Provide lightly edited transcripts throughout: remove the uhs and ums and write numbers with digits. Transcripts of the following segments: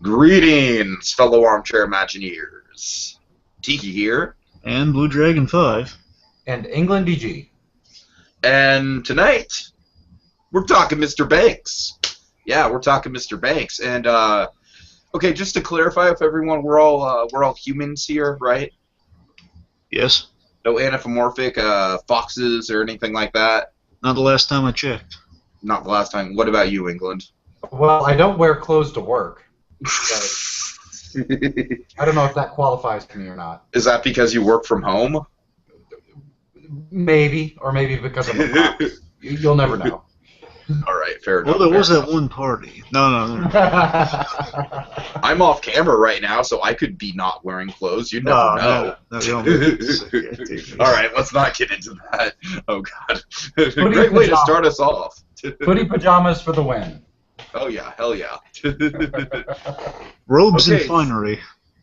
Greetings, fellow armchair Imagineers. Tiki here, And BlueDragonFive. And England DG. and tonight we're talking Mr. Banks. Yeah, we're talking Mr. Banks, and okay, just to clarify with everyone, we're all humans here, right? Yes. No anthropomorphic foxes or anything like that. Not the last time I checked. Not the last time. What about you, England? Well, I don't wear clothes to work. I don't know if that qualifies for me or not. Is that because you work from home? Maybe, or maybe because I'm a fox. You'll never know. All right, fair enough. Well, there was fair that one party. No. enough. I'm off camera right now, so I could be not wearing clothes. You never know. No, you don't make it sick yet, dude. All right, let's not get into that. Oh God, great way to start us off. Hoodie pajamas for the win. Oh yeah, hell yeah. Robes and Okay. finery.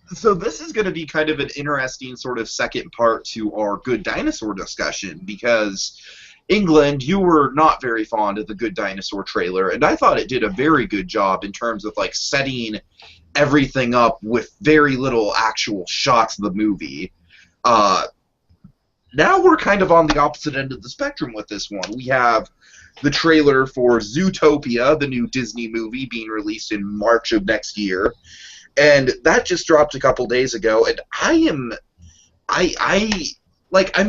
So this is going to be kind of an interesting sort of second part to our Good Dinosaur discussion because England, you were not very fond of the Good Dinosaur trailer, and I thought it did a very good job in terms of like setting everything up with very little actual shots of the movie. Now we're kind of on the opposite end of the spectrum with this one. We have the trailer for ZooTopia, the new Disney movie being released in March of next year. And that just dropped a couple days ago, and I'm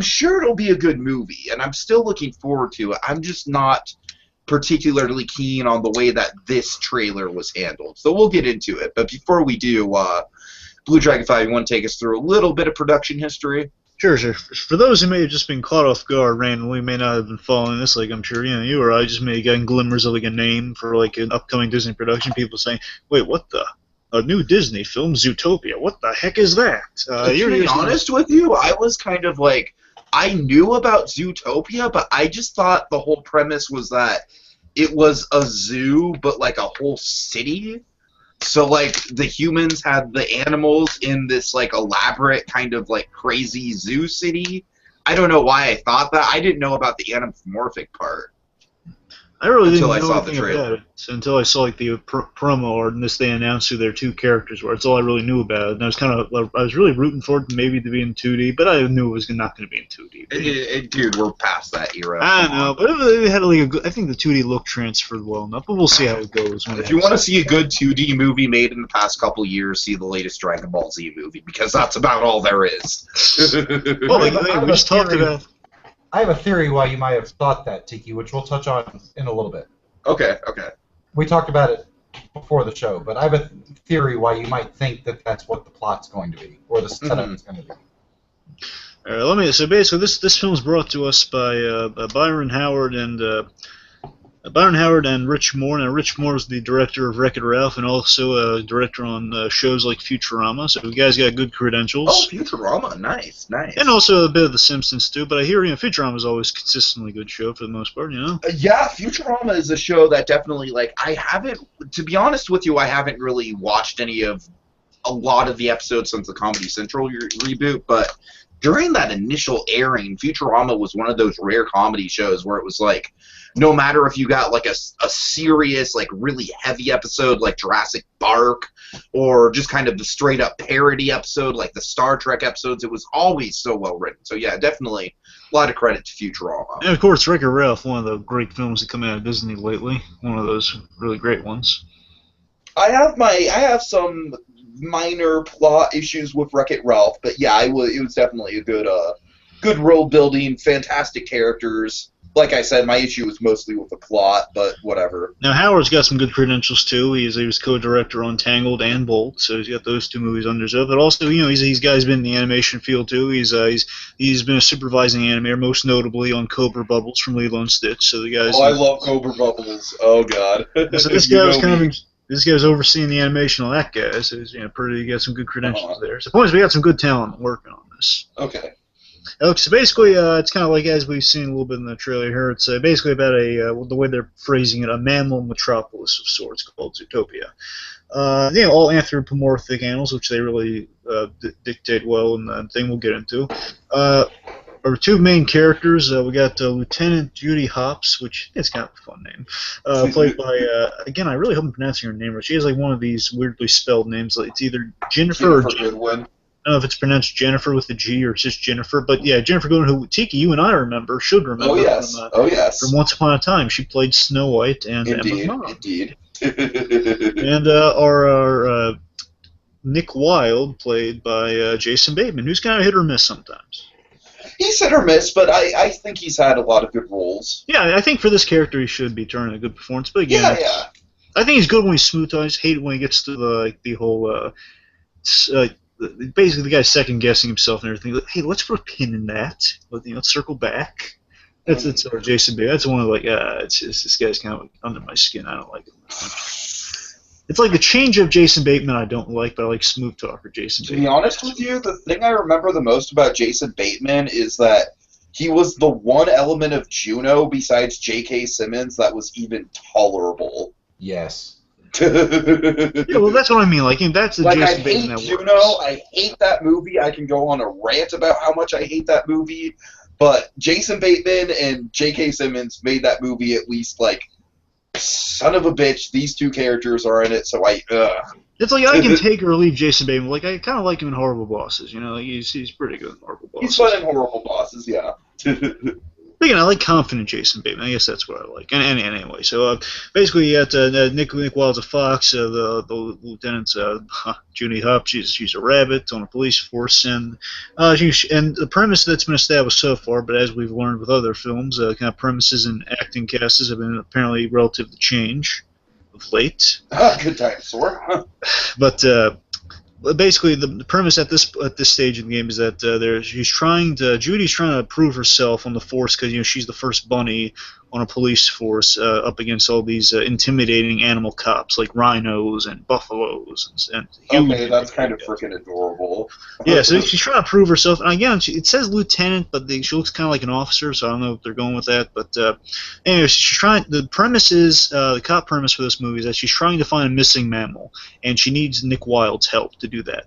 sure it'll be a good movie, and I'm still looking forward to it. I'm just not particularly keen on the way that this trailer was handled. So we'll get into it. But before we do, BlueDragonFive, you want to take us through a little bit of production history? Sure. For those who may have just been caught off guard randomly, may not have been following this, like I'm sure you or I just may have gotten glimmers of like a name for like an upcoming Disney production. People saying, "Wait, what the? A new Disney film, ZooTopia? What the heck is that?" To be honest with you, I was kind of like, I knew about ZooTopia, but I just thought the whole premise was that it was a zoo, but like a whole city. So like the humans had the animals in this like elaborate kind of like crazy zoo city. I don't know why I thought that. I didn't know about the anthropomorphic part. I really didn't Until I know saw the anything trailer. about it until I saw like the promo art, and this they announced who their two characters were. That's all I really knew about it. And I was really rooting for it maybe to be in 2D, but I knew it was not going to be in 2D. Dude, we're past that era. I don't know, but it had like a good, I think the 2D look transferred well enough, but we'll see how it goes. If you want to see a good 2D movie made in the past couple years, see the latest Dragon Ball Z movie, because that's about all there is. Well, like, we just talked about. I have a theory why you might have thought that, Tiki, which we'll touch on in a little bit. Okay. We talked about it before the show, but I have a theory why you might think that that's what the plot's going to be, or the setup is going to be. All right, so basically, this film's brought to us by Byron Howard and Rich Moore. Now, Rich Moore is the director of Wreck-It Ralph and also a director on shows like Futurama. So you guys got good credentials. Oh, Futurama, nice. And also a bit of The Simpsons too. But I hear Futurama is always consistently good show for the most part. Yeah, Futurama is a show that definitely I haven't. To be honest with you, I haven't really watched a lot of the episodes since the Comedy Central reboot, but during that initial airing, Futurama was one of those rare comedy shows where it was like, no matter if you got like a serious, like really heavy episode like Jurassic Park, or just kind of the straight up parody episode like the Star Trek episodes, it was always so well written. So yeah, definitely a lot of credit to Futurama. And of course, Wreck-It Ralph, one of the great films that come out of Disney lately. One of those really great ones. I have some minor plot issues with Wreck-It Ralph, but yeah, it was definitely a good world building, fantastic characters. Like I said, my issue was mostly with the plot, but whatever. Now Howard's got some good credentials too. He was co-director on Tangled and Bolt, so he's got those two movies under his belt. But also, he's been in the animation field too. He's been a supervising animator, most notably on Cobra Bubbles from Lilo and Stitch. So the guys. Oh, I love Cobra Bubbles. Oh God. So this guy was this guy's overseeing the animation on that guy. So he's he got some good credentials there. So the point is, we got some good talent working on this. Okay. So basically, it's kind of like, as we've seen a little bit in the trailer here, it's basically about the way they're phrasing it, a mammal metropolis of sorts called ZooTopia. All anthropomorphic animals, which they really dictate well in the thing we'll get into. our two main characters, we got Lieutenant Judy Hopps, which is kind of a fun name, played by, again, I really hope I'm pronouncing her name right. She has like one of these weirdly spelled names. Like it's either Jennifer or Goodwin. I don't know if it's pronounced Jennifer with a G or it's just Jennifer, but yeah, Jennifer Goodwin, who Tiki, you and I should remember. Oh yes, from Once Upon a Time. She played Snow White and Emma's mom. Indeed. And our Nick Wilde, played by Jason Bateman, who's kind of hit or miss sometimes. He's hit or miss, but I think he's had a lot of good roles. Yeah, I think for this character he should be turning a good performance. But again, yeah. I think he's good when he's smooth. I just hate it when he gets to the whole basically the guy's second guessing himself and everything. Like, hey, let's put a pin in that. Let's circle back. That's Jason Bateman. That's one of this guy's kind of under my skin. I don't like him. It's like the change of Jason Bateman I don't like, but I like smooth talker Jason Bateman. To be honest with you, the thing I remember the most about Jason Bateman is that he was the one element of Juno besides J.K. Simmons that was even tolerable. Yes. Yeah, well, that's what I mean. Like, that's the Jason Bateman that works. Juno. I hate that movie. I can go on a rant about how much I hate that movie, but Jason Bateman and J.K. Simmons made that movie at least, like, son of a bitch, these two characters are in it, so It's like I can take or leave Jason Bateman. Like, I kind of like him in Horrible Bosses, you know? Like, he's pretty good in Horrible Bosses. He's fun in Horrible Bosses, yeah. Again, I like confident Jason Bateman. I guess that's what I like. And anyway, so basically you got Nick Wilde's a fox, the lieutenant's Judy Hopps. She's a rabbit on a police force, and the premise that's been established so far, but as we've learned with other films, kind of premises and acting casts have been apparently relative to change of late. Good dinosaur. But basically, the premise at this stage of the game is that Judy's trying to prove herself on the force because she's the first bunny on a police force up against all these intimidating animal cops like rhinos and buffaloes and okay, that's kind of freaking adorable. Yeah, so she's trying to prove herself. And again, it says lieutenant, but she looks kind of like an officer, so I don't know if they're going with that. But anyway, she's trying. The premise is the cop premise for this movie is that she's trying to find a missing mammal, and she needs Nick Wilde's help to do that.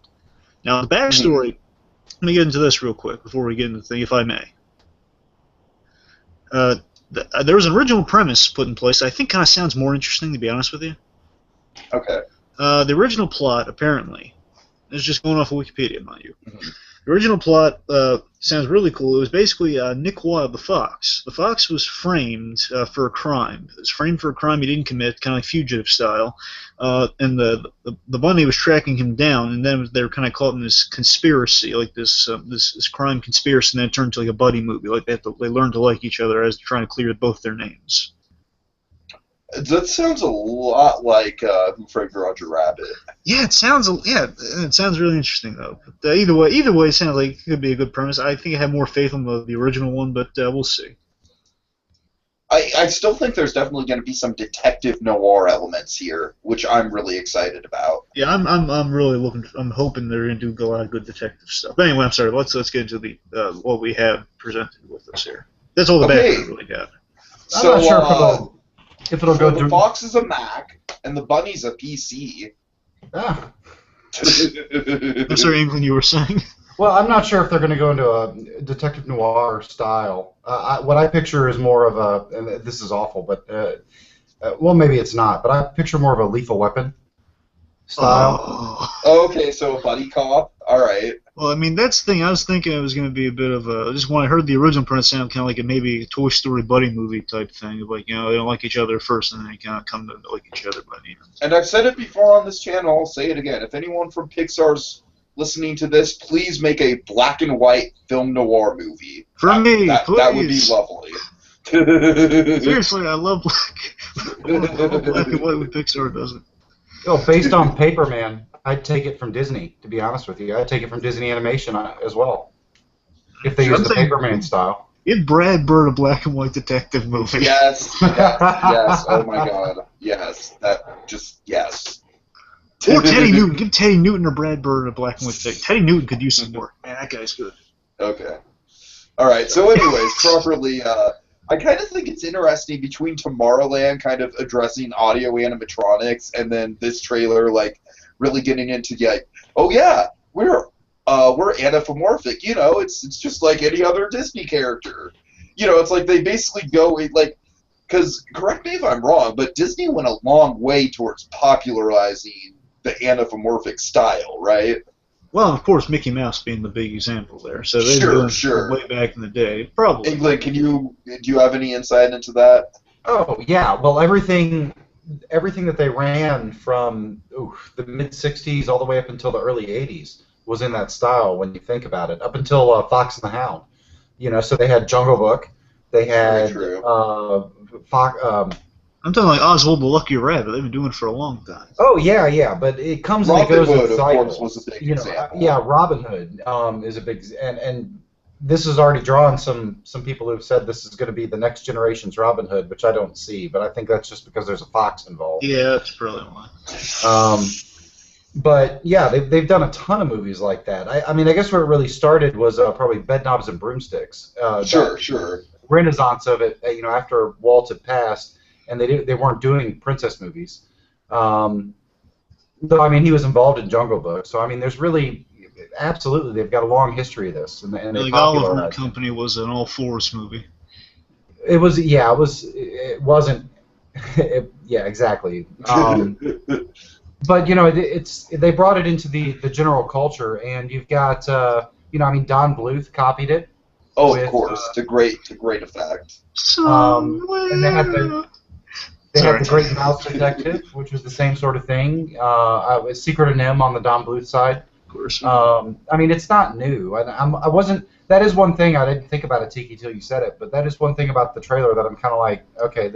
Now, the backstory. Let me get into this real quick before we get into the thing, if I may. There was an original premise put in place that I think kind of sounds more interesting, to be honest with you. Okay. The original plot, apparently, is just going off of Wikipedia, mind you. Mm-hmm. The original plot sounds really cool. It was basically Nick Wilde, the fox. The fox was framed for a crime. It was framed for a crime he didn't commit, kind of like fugitive style. And the bunny was tracking him down, and then they were kind of caught in this conspiracy, like this crime conspiracy, and then it turned to like a buddy movie. Like they learn to like each other as they're trying to clear both their names. That sounds a lot like Who Framed Roger Rabbit. Yeah, it sounds really interesting though. But, either way, it sounds like it could be a good premise. I think I have more faith in the original one, but we'll see. I still think there's definitely going to be some detective noir elements here, which I'm really excited about. Yeah, I'm really I'm hoping they're going to do a lot of good detective stuff. But anyway, I'm sorry. Let's get into the what we have presented with us here. That's all the background really got. I'm not sure if it'll go through. The fox is a Mac, and the bunny's a PC. Ah. I'm sorry, England, you were saying? Well, I'm not sure if they're going to go into a detective noir style. What I picture is more of a, and this is awful, but, well, maybe it's not, but I picture more of a Lethal Weapon style. Oh. Okay, so a buddy cop. All right. Well, I mean, that's the thing. I was thinking it was going to be a bit of a. Just when I heard the original premise, sound kind of like maybe a Toy Story buddy movie type thing. Of like, they don't like each other first, and then they kind of come to like each other by the end. And I've said it before on this channel. I'll say it again. If anyone from Pixar's listening to this, please make a black and white film noir movie. For me, please. That would be lovely. Seriously, I love black and white when Pixar does it. Oh, based on Paperman, I'd take it from Disney, to be honest with you. I'd take it from Disney Animation as well, if they use the Paperman style. Give Brad Bird a black and white detective movie. Yes, yes, oh my god, yes, yes. Or Teddy Newton. Give Teddy Newton or Brad Bird a black and white detective. Teddy Newton could use some work. Man, that guy's good. Okay. All right, so anyways, properly, I kind of think it's interesting between Tomorrowland kind of addressing audio animatronics and then this trailer, like, really getting into, like, oh yeah, we're we're anthropomorphic. You know, it's just like any other Disney character. You know, it's like they basically go like, because correct me if I'm wrong, but Disney went a long way towards popularizing the anthropomorphic style, right? Well, of course, Mickey Mouse being the big example there. So they've been doing way back in the day, probably. England, do you have any insight into that? Oh yeah, well everything that they ran from the mid '60s all the way up until the early '80s was in that style. When you think about it, up until Fox and the Hound, you know, so they had Jungle Book, they had Fox. I'm talking like Oswald the Lucky Rabbit. They've been doing it for a long time. Oh yeah, but it comes and it goes in cycles. Of course, was a big example. Yeah, Robin Hood is a big, and this has already drawn some people who've said this is going to be the next generation's Robin Hood, which I don't see, but I think that's just because there's a fox involved. Yeah, that's probably why. But yeah, they've done a ton of movies like that. I mean, I guess where it really started was probably Bedknobs and Broomsticks. Sure. Renaissance of it, you know, after Walt had passed. And they weren't doing princess movies. Though, I mean, he was involved in Jungle Book. So, I mean, there's really, absolutely, they've got a long history of this. And they Oliver and Company was an all-fours movie. It was, yeah, it wasn't, yeah, exactly. But, you know, they brought it into the general culture. And you've got, you know, I mean, Don Bluth copied it. Oh, of course, to great effect. And they had the Great Mouse Detective, which was the same sort of thing. Secret of Nim on the Don Bluth side. Of course. I mean, it's not new. I wasn't. That is one thing I didn't think about it, Tiki, till you said it. But that is one thing about the trailer that I'm kind of like, okay,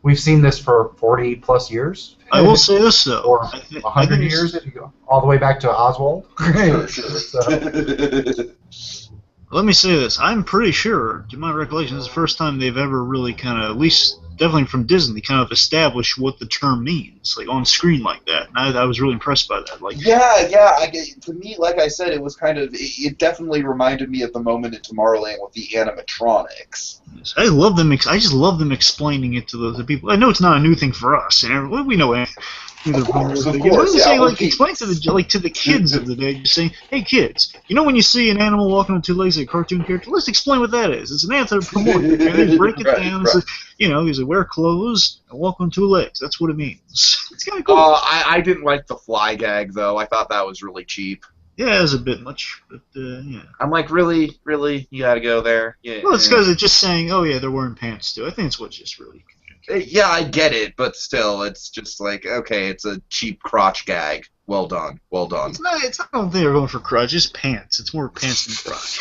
we've seen this for 40 plus years. I will say this though, or 100 years if you go all the way back to Oswald. Sure. Let me say this. I'm pretty sure, to my recollection, this is the first time they've ever really kind of, at least definitely from Disney, kind of established what the term means, like on screen like that. And I was really impressed by that. Like, to me, like I said, it was kind of, it definitely reminded me of the moment in Tomorrowland with the animatronics. I love them. I just love them explaining it to the people. I know it's not a new thing for us, and we know it. Of course, explain to the kids of the day. You're saying, hey kids, you know when you see an animal walking on two legs, like a cartoon character, let's explain what that is. It's an anthropomorphic. Okay? Break it down. Right. You know, he's wear clothes and walk on two legs. That's what it means. It's kind of cool. I didn't like the fly gag though. I thought that was really cheap. Yeah, it was a bit much, but yeah. I'm like, really, you gotta go there. Yeah. Well, it's because it's just saying, oh yeah, they're wearing pants too. I think it's what's just really. Yeah, I get it, but still, it's just like, okay, it's a cheap crotch gag. Well done. It's not. I don't think they're going for crotch. It's pants. It's more pants than crotch.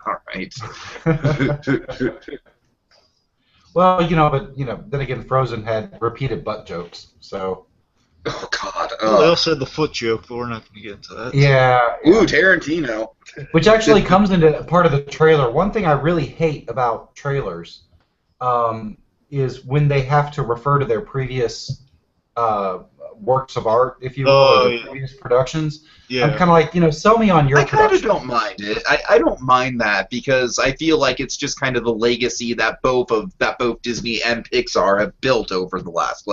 All right. Well, then again, Frozen had repeated butt jokes, so. Oh God. Well, they also had the foot joke, but we're not going to get into that. Yeah. Ooh, Tarantino. Which actually comes into part of the trailer. One thing I really hate about trailers. Is when they have to refer to their previous works of art, if you will, or their previous productions. Yeah. I'm kind of like, sell me on your production. I kind of don't mind it. I don't mind that because I feel like it's just kind of the legacy that both Disney and Pixar have built over the last,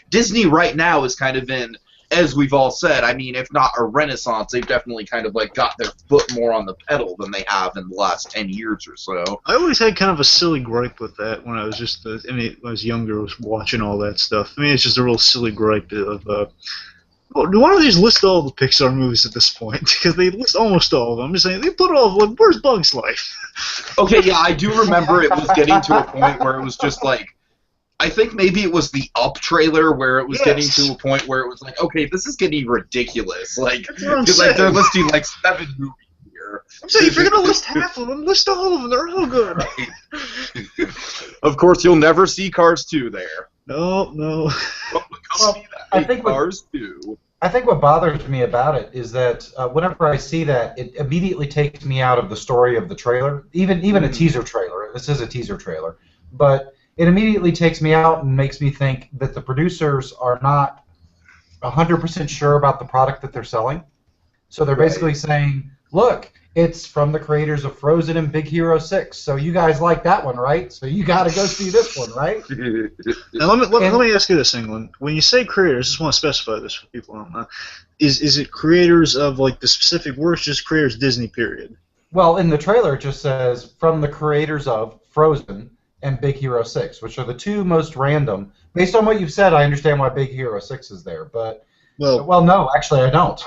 Disney right now is kind of in, as we've all said, I mean, if not a renaissance, they've definitely kind of got their foot more on the pedal than they have in the last 10 years or so. I always had kind of a silly gripe with that when I was when I was younger, I was watching all that stuff. I mean, it's just a real silly gripe of, why don't they just list all the Pixar movies at this point? Because they list almost all of them. I'm just saying, they put all of them, where's Bug's Life? Okay, yeah, I do remember it was getting to a point where it was just I think maybe it was the Up trailer where it was getting to a point where it was okay, this is getting ridiculous. Because they're listing 7 movies here. I'm saying if you're gonna list half of them, list all of them. They're all good. Right. Of course, you'll never see Cars 2 there. No. I think Cars 2. I think what bothers me about it is that whenever I see that, it immediately takes me out of the story of the trailer. Even a teaser trailer. This is a teaser trailer, but. It immediately takes me out and makes me think that the producers are not 100% sure about the product that they're selling. So they're basically saying, look, it's from the creators of Frozen and Big Hero 6. So you guys like that one, right? So you got to go see this one, right? Now let me ask you this, England. When you say creators, I just want to specify this for people who don't know. Is it creators of like the specific works, just creators Disney period? Well, in the trailer, it just says from the creators of Frozen and Big Hero 6, which are the two most random. Based on what you've said, I understand why Big Hero 6 is there, but well, no, actually, I don't.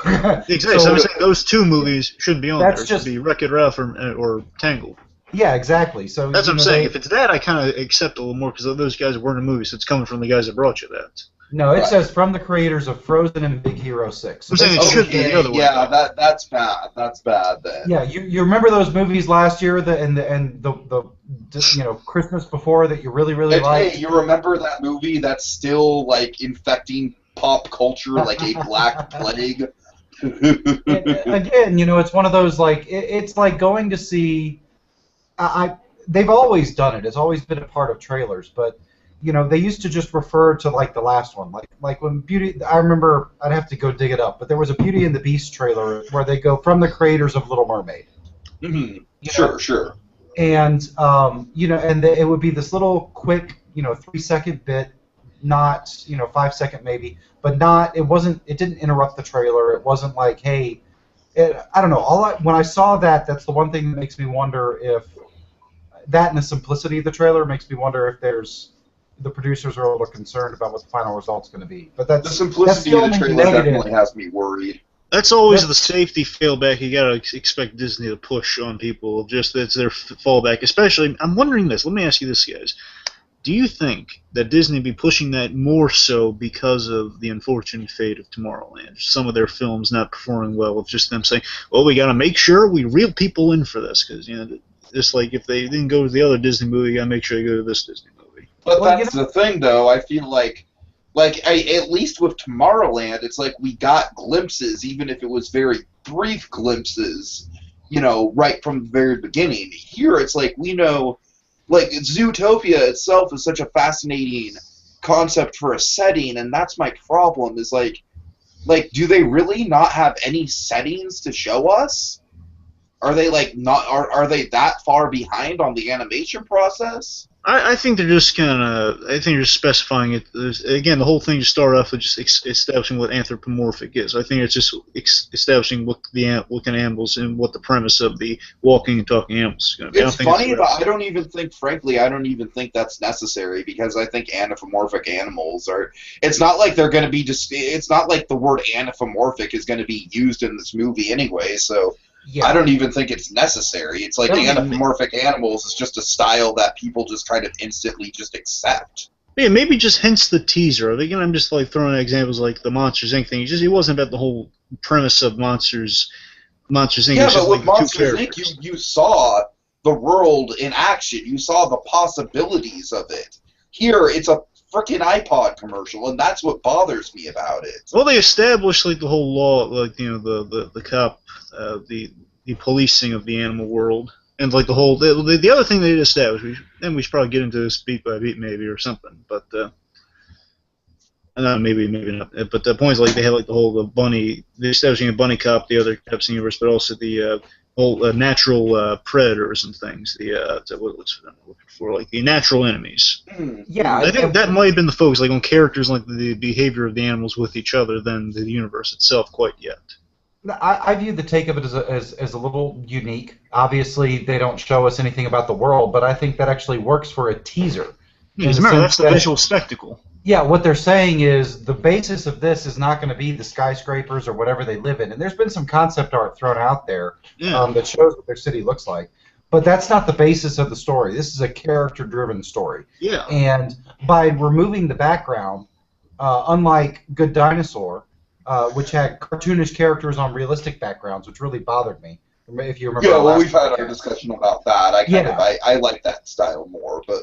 Exactly. So I'm saying those two movies shouldn't be on there. It just should be Wreck-It Ralph or Tangled. Yeah, exactly. So that's what I'm saying. If it's that, I kind of accept a little more because those guys weren't in the movie, so it's coming from the guys that brought you that. No, it says from the creators of Frozen and Big Hero 6. So I'm saying it should be the other way. Yeah, that's bad. That's bad then. Yeah, you remember those movies last year and the Christmas before that you really liked? Hey, you remember that movie that's still like infecting pop culture like a black plague? Again, it's one of those like it's like going to see. They've always done it. It's always been a part of trailers, but they used to just refer to like the last one, like when Beauty. I remember I'd have to go dig it up, but there was a Beauty and the Beast trailer where they go from the creators of Little Mermaid. Mm-hmm. Sure. And it would be this little quick 3-second bit, not 5-second maybe, but not. It didn't interrupt the trailer. It wasn't like, hey, I don't know. When I saw that, that's the one thing that makes me wonder if that and the simplicity of the trailer makes me wonder if the producers are a little concerned about what the final result's going to be. But the simplicity of the trailer definitely has me worried. That's always the safety failback you gotta expect Disney to push on people. Just that's their fallback. Especially, I'm wondering this. Let me ask you this, guys. Do you think that Disney be pushing that more so because of the unfortunate fate of Tomorrowland? Some of their films not performing well, with just them saying, "Well, we got to make sure we reel people in for this," because just like if they didn't go to the other Disney movie, you got to make sure you go to this Disney movie. But that's the thing, though. I feel like at least with Tomorrowland, it's like we got glimpses, even if it was very brief glimpses, right from the very beginning. Here, it's like we know. Like, ZooTopia itself is such a fascinating concept for a setting, and that's my problem, is like, do they really not have any settings to show us? Are they, are they that far behind on the animation process? I think they're just specifying it. Again, the whole thing just started off with just establishing what anthropomorphic is. I think it's just establishing what kind of animals and what the premise of the walking and talking animals is going to be. It's funny, but I don't even think that's necessary, because I think anthropomorphic animals are. It's not like they're going to be it's not like the word anthropomorphic is going to be used in this movie anyway. So. Yeah. I don't even think it's necessary. It's like the anthropomorphic animals is just a style that people just kind of instantly just accept. Yeah, maybe just hence the teaser. Again, I'm just like throwing examples like the Monsters Inc. thing. It wasn't about the whole premise of Monsters Inc. Yeah, but with Monsters Inc. you saw the world in action. You saw the possibilities of it. Here, it's a freaking iPod commercial, and that's what bothers me about it. Well, they established like the whole law, like the cop, the policing of the animal world, and like the whole the other thing they established. We should probably get into this beat by beat maybe or something, but maybe not. But the point is like they had like the bunny, they're establishing a bunny cop, the other cops in the universe, but also the whole natural predators and things. What's I'm looking for, like the natural enemies. Yeah, I think that might have been the focus, like on characters, like the behavior of the animals with each other, than the universe itself quite yet. I view the take of it as a little unique. Obviously, they don't show us anything about the world, but I think that actually works for a teaser. That's the visual spectacle. Yeah, what they're saying is the basis of this is not going to be the skyscrapers or whatever they live in. And there's been some concept art thrown out there that shows what their city looks like. But that's not the basis of the story. This is a character-driven story. Yeah. And by removing the background, unlike Good Dinosaur, which had cartoonish characters on realistic backgrounds, which really bothered me. If you remember. Yeah, well, we've had our discussion about that. I like that style more, but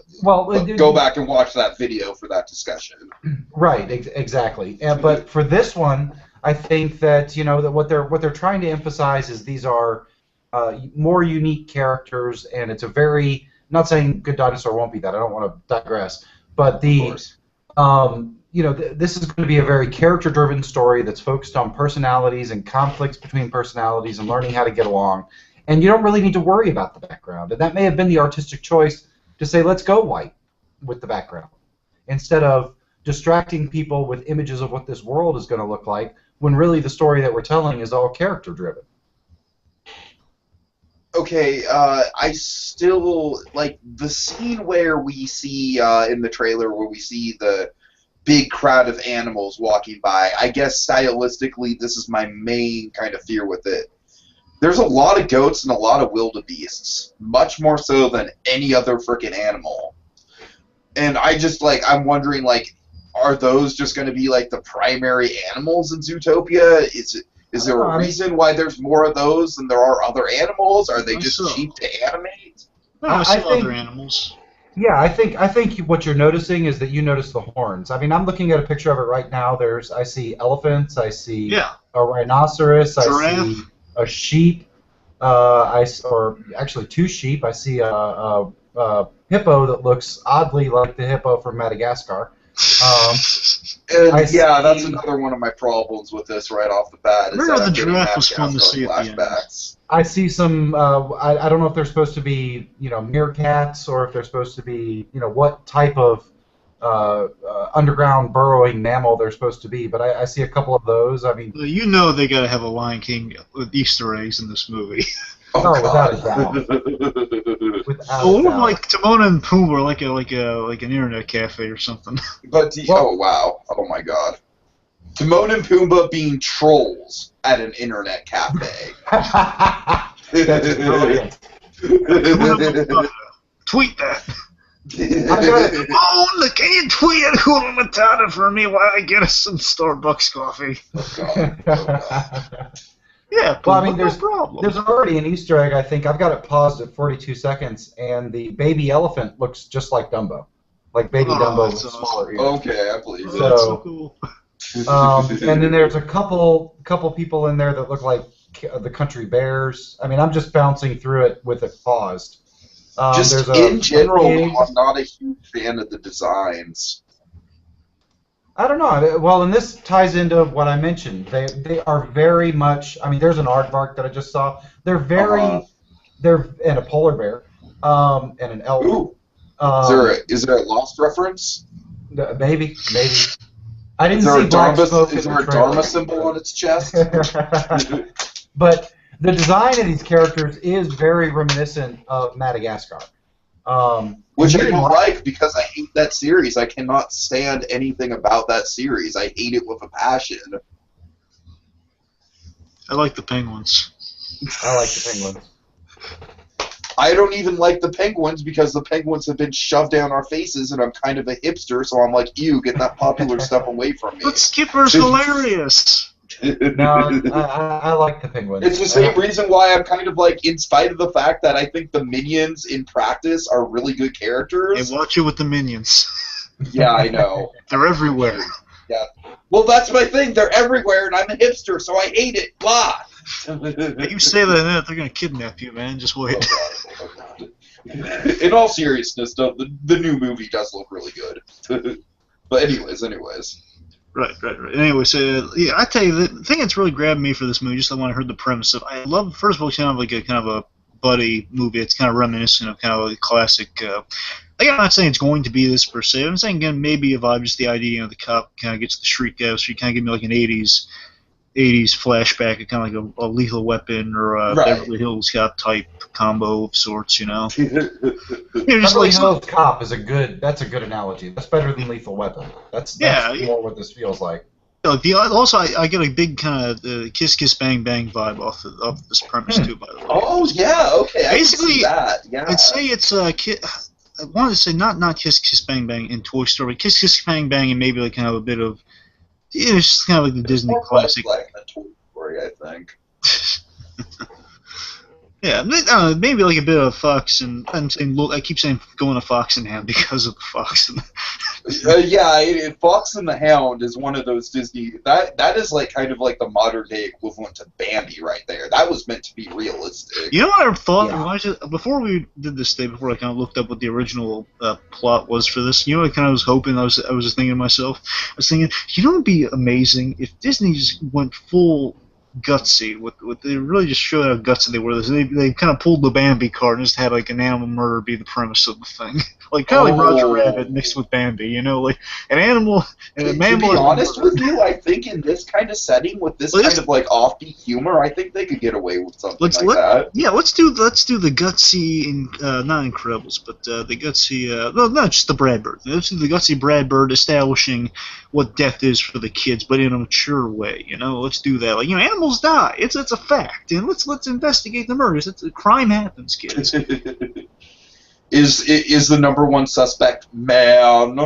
go back and watch that video for that discussion. Right, exactly. But for this one, I think that that what they're trying to emphasize is these are more unique characters, and it's a very, not saying Good Dinosaur won't be that. I don't want to digress, but this is going to be a very character-driven story that's focused on personalities and conflicts between personalities and learning how to get along. And you don't really need to worry about the background. And that may have been the artistic choice to say, let's go white with the background, instead of distracting people with images of what this world is going to look like, when really the story that we're telling is all character-driven. Okay, I still like the scene where we see in the trailer where we see the big crowd of animals walking by. I guess stylistically, this is my main kind of fear with it. There's a lot of goats and a lot of wildebeests, much more so than any other freaking animal. And I'm wondering, like, are those just going to be like the primary animals in Zootopia? Is there a reason why there's more of those than there are other animals? Are they just cheap to animate? No, I see other animals. Yeah, I think what you're noticing is that you notice the horns. I mean, I'm looking at a picture of it right now. I see elephants, I see a rhinoceros, giraffe. I see a sheep, or actually 2 sheep. I see a hippo that looks oddly like the hippo from Madagascar. That's another one of my problems with this right off the bat. Remember the giraffe was fun to see at the end. I see some. I don't know if they're supposed to be, meerkats, or if they're supposed to be, what type of underground burrowing mammal they're supposed to be. But I see a couple of those. I mean, they got to have a Lion King with Easter eggs in this movie. Oh, without a doubt. Without like Timon and Pumbaa, like an internet cafe or something. But oh wow, oh my god, Timon and Pumbaa being trolls at an internet cafe. That's brilliant. Tweet that. Timon, can you tweet at Hula Matata for me while I get us some Starbucks coffee? Oh god. Yeah, well, I mean, there's already an Easter egg, I think. I've got it paused at 42 seconds, and the baby elephant looks just like Dumbo. Like baby Dumbo with smaller ears. Okay, I believe it. That's so cool. And then there's a couple people in there that look like the country bears. I mean, I'm just bouncing through it with it paused. In general, I'm not a huge fan of the designs. I don't know. Well, and this ties into what I mentioned. They are very much. I mean, there's an aardvark that I just saw. They're very. They're and a polar bear, and an elk. Ooh. Is there a Lost reference? Maybe. I didn't see black smoke. Is there a Dharma symbol on its chest? But the design of these characters is very reminiscent of Madagascar. Which I don't like because I hate that series. I cannot stand anything about that series. I hate it with a passion. I like the penguins. I like the penguins. I don't even like the penguins because the penguins have been shoved down our faces, and I'm kind of a hipster, so I'm like, ew, get that popular stuff away from me. But Skipper's hilarious. No, I like the penguins. It's the same reason why I'm kind of like, in spite of the fact that I think the Minions in practice are really good characters. Hey, watch it with the Minions. Yeah, I know. They're everywhere. Yeah. Well, that's my thing. They're everywhere, and I'm a hipster, so I hate it. Blah. You say that, they're gonna kidnap you, man. Just wait. Oh, God. In all seriousness, though, the new movie does look really good. But anyways. Right. Anyway, so yeah, I tell you, the thing that's really grabbed me for this movie, just when I heard the premise of, I love, first of all, it's kind of like a buddy movie. It's kind of reminiscent of kind of a classic. I'm not saying it's going to be this per se. I'm saying again, maybe a vibe, just the idea, the cop kind of gets the shriek out, so you kind of give me like an '80s flashback, kind of like a Lethal Weapon or a Beverly Hills Cop type combo of sorts, just Beverly Hills Cop is a good analogy. That's better than Lethal Weapon. That's more what this feels like. Also, I get a big kind of Kiss Kiss Bang Bang vibe off of this premise too. By the way. Oh yeah, okay. Basically, I can see that. Yeah. I'd say it's I wanted to say not Kiss Kiss Bang Bang in Toy Story, but Kiss Kiss Bang Bang and maybe like kind of a bit of. It's just kind of like the Disney classic. Like a Toy Story, I think. Yeah, maybe like a bit of Fox and I'm saying I keep saying going to Fox and Ham because of the Fox. Fox and the Hound is one of those Disney that is like kind of like the modern day equivalent to Bambi right there. That was meant to be realistic. You know what I thought? Yeah. Before we did this thing, before I kind of looked up what the original plot was for this, you know what I kind of was hoping? I was just thinking to myself, I was thinking, you know what would be amazing if Disney just went full gutsy with they really just showed how gutsy they were. They kind of pulled the Bambi card and just had like an animal murder be the premise of the thing, like kind of like Roger Rabbit mixed with Bambi, you know, like an animal and a mammal. To be honest with you, I think in this kind of setting with this kind of like offbeat humor, I think they could get away with something like that. Yeah, let's do the gutsy not Incredibles, but the gutsy no, not just the Brad Bird. Let's do the gutsy Brad Bird establishing what death is for the kids, but in a mature way. You know, let's do that. Like, you know, animals die. It's a fact, and let's investigate the murders. A crime happens, kids. Is the number one suspect man?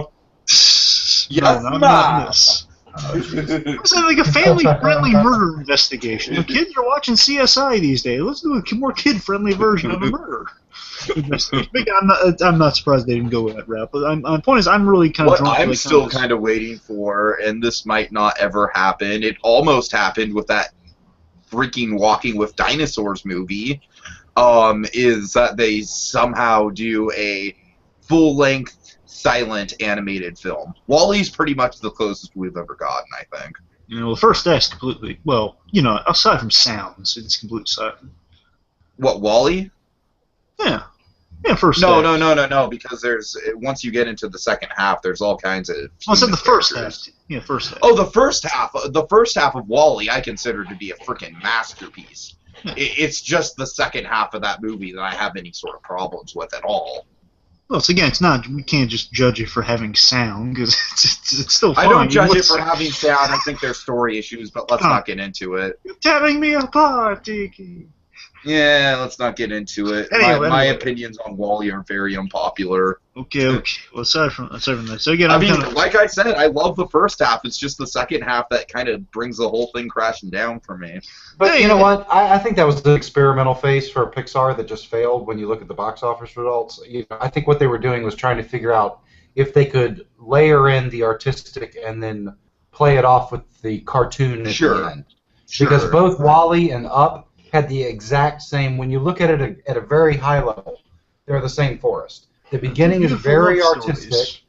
Yes, no, not this. It's like a family-friendly murder investigation. The kids are watching CSI these days. Let's do a more kid-friendly version of a murder investigation. I'm not surprised they didn't go with that route. But my point is, I'm really kind of. What I'm still kind of waiting for, and this might not ever happen. It almost happened with that freaking Walking with Dinosaurs movie. Is that they somehow do a full-length silent animated film. WALL-E's pretty much the closest we've ever gotten, I think. You know, the first act's completely, well, you know, aside from sounds, it's completely silent. What, WALL-E? Yeah. Yeah, first No, because there's, once you get into the second half, there's all kinds of... I said the first half. Yeah, first half. Oh, the first half of WALL-E I consider to be a freaking masterpiece. Yeah. It's just the second half of that movie that I have any sort of problems with at all. Well, it's not. We can't just judge it for having sound because it's still fine. I don't judge it for having sound. I think there's story issues, but let's not get into it. You're tearing me apart, Tiki. Yeah, let's not get into it. Anyway, my opinions on WALL-E are very unpopular. Okay. Well, aside from that, so again, like I said, I love the first half. It's just the second half that kind of brings the whole thing crashing down for me. But you know what? I think that was the experimental phase for Pixar that just failed when you look at the box office results. You know, I think what they were doing was trying to figure out if they could layer in the artistic and then play it off with the cartoon at the end. Sure. Because both WALL-E and Up had the exact same. When you look at it at a very high level, they're the same forest. The beginning is very artistic. Stories.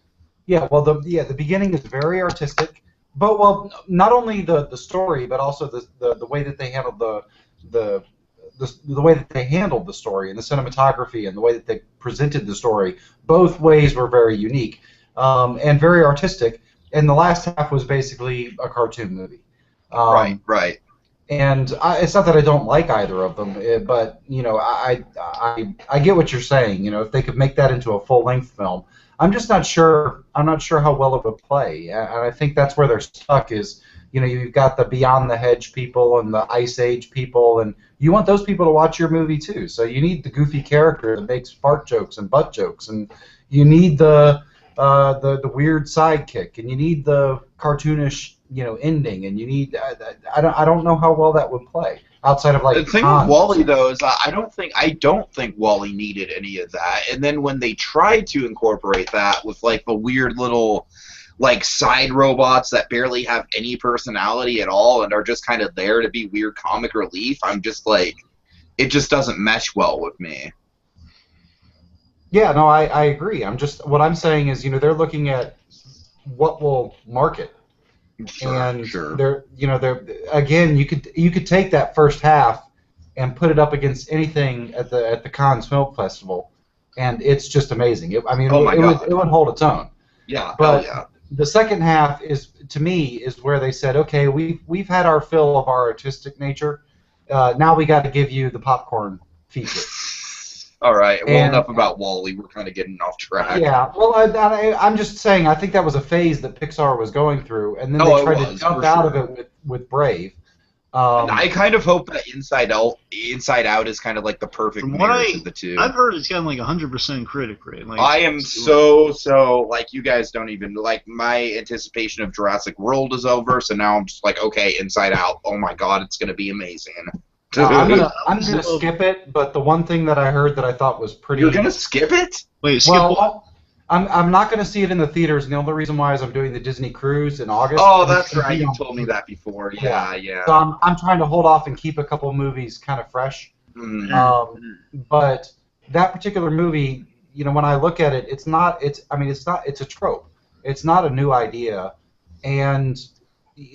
Yeah, well, the beginning is very artistic, but not only the story, but also the way that they handled the way that they handled the story and the cinematography and the way that they presented the story. Both ways were very unique and very artistic. And the last half was basically a cartoon movie. Right. And it's not that I don't like either of them, but you know, I get what you're saying. You know, if they could make that into a full-length film, I'm just not sure. I'm not sure how well it would play, and I think that's where they're stuck. Is, you know, you've got the Beyond the Hedge people and the Ice Age people, and you want those people to watch your movie too. So you need the goofy character that makes fart jokes and butt jokes, and you need the weird sidekick, and you need the cartoonish, you know, ending, and you need. I don't know how well that would play outside of like. The thing with WALL-E though is I don't think WALL-E needed any of that. And then when they tried to incorporate that with like the weird little like side robots that barely have any personality at all and are just kind of there to be weird comic relief, I'm just like, it just doesn't mesh well with me. Yeah, no, I agree. What I'm saying is, you know, they're looking at what will market. Sure. They're again, you could take that first half and put it up against anything at the Cannes Film Festival, and it's just amazing. It would hold its own. Yeah, but the second half is, to me, is where they said, okay, we've had our fill of our artistic nature. Now we got to give you the popcorn feature. All right. Well, enough about WALL-E. We're kind of getting off track. Yeah. Well, I'm just saying. I think that was a phase that Pixar was going through, and then they tried to jump out of it with Brave. And I kind of hope that Inside Out is kind of like the perfect marriage of the two. I've heard it's gotten like 100% critic rate. Like, I am so like, you guys don't even like, my anticipation of Jurassic World is over. So now I'm just like, okay, Inside Out. Oh my God, it's gonna be amazing. I'm gonna skip it, but the one thing that I heard that I thought was pretty. You're gonna skip it? Wait, skip what? Well, I'm not gonna see it in the theaters, and the only reason why is I'm doing the Disney cruise in August. Oh, and that's it's gonna right. be You on- told me that before. Yeah. So I'm trying to hold off and keep a couple movies kind of fresh. Mm. But that particular movie, when I look at it, it's a trope. It's not a new idea. And,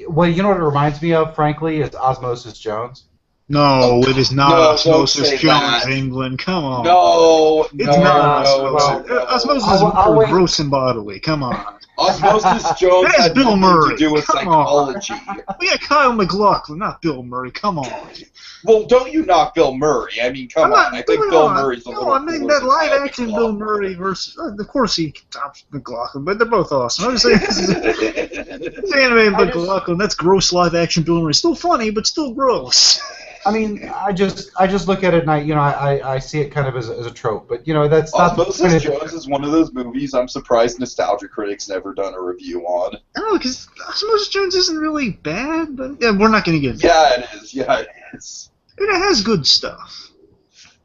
well, you know what it reminds me of, frankly, is Osmosis Jones. No, it is not No, don't Osmosis say Jones, that. England. Come on. No, It's no, not no, Osmosis. no, no. Osmosis I'll is wait. gross and bodily. Come on. Osmosis Jones It has had Bill nothing Murray. to do with Come on. psychology. We got Kyle MacLachlan, not Bill Murray. Come on. Well, don't you knock Bill Murray? I mean, come on. I think Bill Murray's a little No, I mean cooler that than live Kyle action MacLachlan. Bill Murray versus. Of course he tops McLaughlin, but they're both awesome. I'm just saying this is animated McLaughlin. That's gross live action Bill Murray. Still funny, but still gross. I mean, I just look at it and I see it kind of as a trope, but that's not the Osmosis point of- Jones is one of those movies I'm surprised Nostalgia Critic's never done a review on. No, because Osmosis Jones isn't really bad, but yeah, we're not going to get into it. Yeah, it is. Yeah, it is. It has good stuff.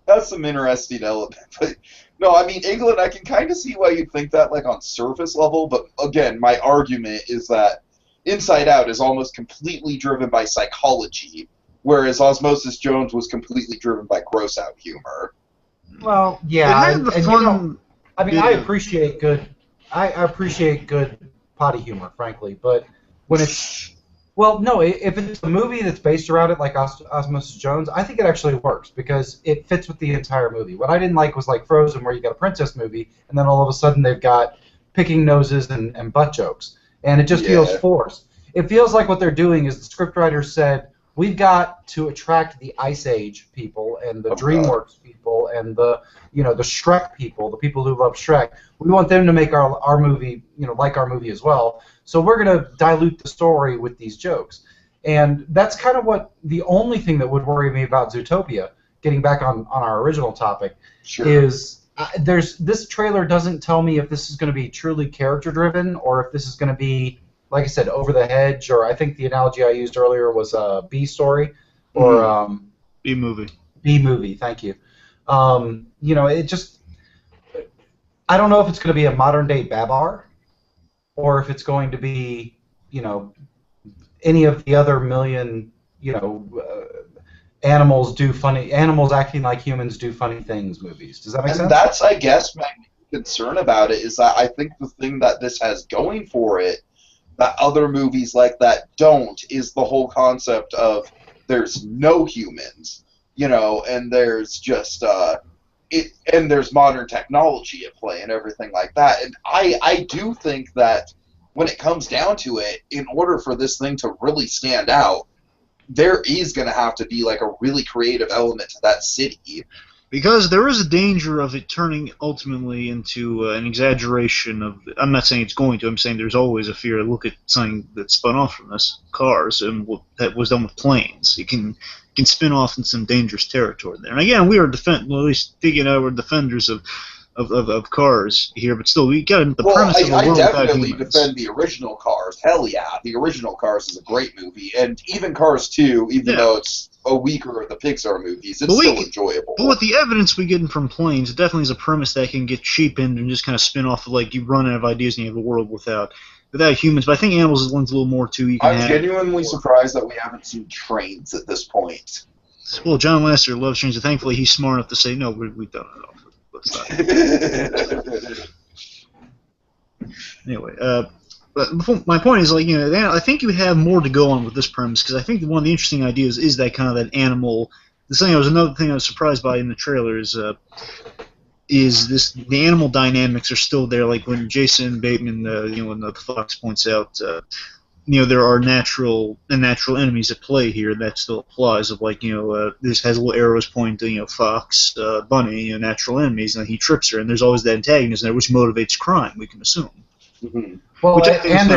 That's some interesting element. But no, I mean, England, I can kind of see why you'd think that, like, on surface level, but again, my argument is that Inside Out is almost completely driven by psychology, whereas Osmosis Jones was completely driven by gross-out humor. Well, yeah, It had and, the and, fun. I mean, I appreciate good potty humor, frankly, but when it's if it's a movie that's based around it, like Osmosis Jones, I think it actually works because it fits with the entire movie. What I didn't like was like Frozen, where you got a princess movie, and then all of a sudden they've got picking noses and butt jokes, and it just feels forced. It feels like what they're doing is the scriptwriters said, we've got to attract the Ice Age people and the DreamWorks people and the Shrek people, the people who love Shrek. We want them to make our movie, like our movie as well. So we're going to dilute the story with these jokes. And that's kind of what the only thing that would worry me about ZooTopia, getting back on our original topic, is this trailer doesn't tell me if this is going to be truly character-driven or if this is going to be, like I said, over the hedge, or I think the analogy I used earlier was a B story, or B movie. B movie. Thank you. It just, I don't know if it's going to be a modern day Babar, or if it's going to be, any of the other million, animals acting like humans do funny things movies. Does that make sense? And that's, I guess, my concern about it is that I think the thing that this has going for it that other movies like that don't is the whole concept of there's no humans, and there's just and there's modern technology at play and everything like that. And I do think that when it comes down to it, in order for this thing to really stand out, there is going to have to be like a really creative element to that city. Because there is a danger of it turning ultimately into an exaggeration of. I'm not saying it's going to. I'm saying there's always a fear. Look at something that spun off from this, cars, and what that was done with planes. You can spin off in some dangerous territory there. And again, we are at least Tiki and I were defenders of cars here, but still, we got the premise of a world without definitely humans. defend the original Cars. Hell yeah, the original Cars is a great movie, and even Cars 2, even though it's a weaker of the Pixar movies, it's still enjoyable. But with the evidence we get from planes, it definitely is a premise that can get cheapened and just kind of spin off of, like, you run out of ideas and you have a world without humans. But I think animals is lends a little more to. I'm genuinely surprised that we haven't seen trains at this point. Well, John Lasseter loves trains, and thankfully he's smart enough to say, no, we don't know. Anyway, but my point is, like, I think you have more to go on with this premise, because I think one of the interesting ideas is that kind of that animal. Another thing I was surprised by in the trailer is the animal dynamics are still there. Like when Jason Bateman, when the Fox points out, there are natural enemies at play here. That still applies. Of like, this has little arrows pointing to, Fox, Bunny, natural enemies, and he trips her, and there's always that antagonism there, which motivates crime. We can assume. Mm-hmm. Well, and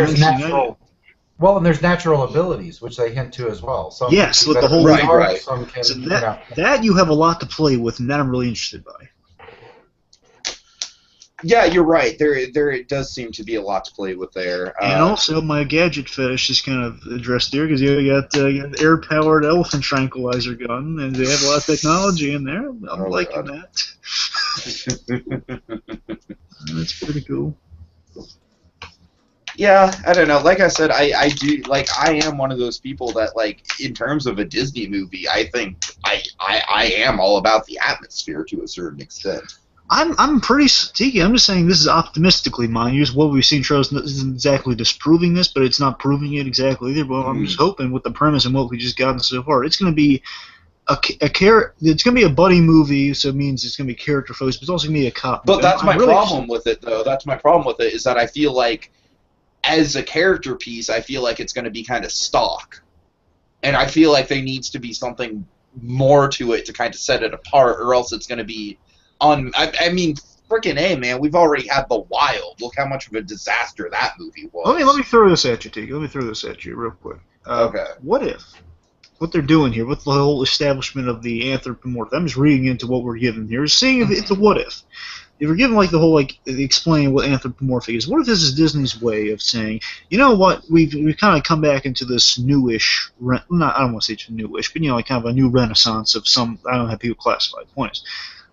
there's natural abilities, which they hint to as well. Some yes, with the whole right. Some can, so that you have a lot to play with, and that I'm really interested by. Yeah, you're right. There it does seem to be a lot to play with there. And also, my gadget fetish is kind of addressed here because you got an air-powered elephant tranquilizer gun, and they have a lot of technology in there. I'm liking that. That's pretty cool. Yeah, I don't know. Like I said, I do like I am one of those people that like in terms of a Disney movie, I think I am all about the atmosphere to a certain extent. I'm pretty Tiki. I'm just saying this is optimistically, mind you. What we've seen trailers isn't exactly disproving this, but it's not proving it exactly either. But I'm just hoping with the premise and what we just gotten so far, it's going to be it's going to be a buddy movie, so it means it's going to be character focused, but it's also going to be a cop. But that's my problem with it, though. That's my problem with it is that I feel like as a character piece, I feel like it's going to be kind of stock, and I feel like there needs to be something more to it to kind of set it apart, or else it's going to be. I mean, freaking A, man, we've already had The Wild. Look how much of a disaster that movie was. Let me throw this at you, Tiki. Let me throw this at you real quick. Okay. What if what they're doing here with the whole establishment of the anthropomorphic? I'm just reading into what we're given here. Seeing if it's a what if. If we're given like the whole explaining what anthropomorphic is, what if this is Disney's way of saying, you know what, we've kind of come back into this newish, I don't want to say it's newish, but like kind of a new renaissance of some. I don't know how people classify. The point is,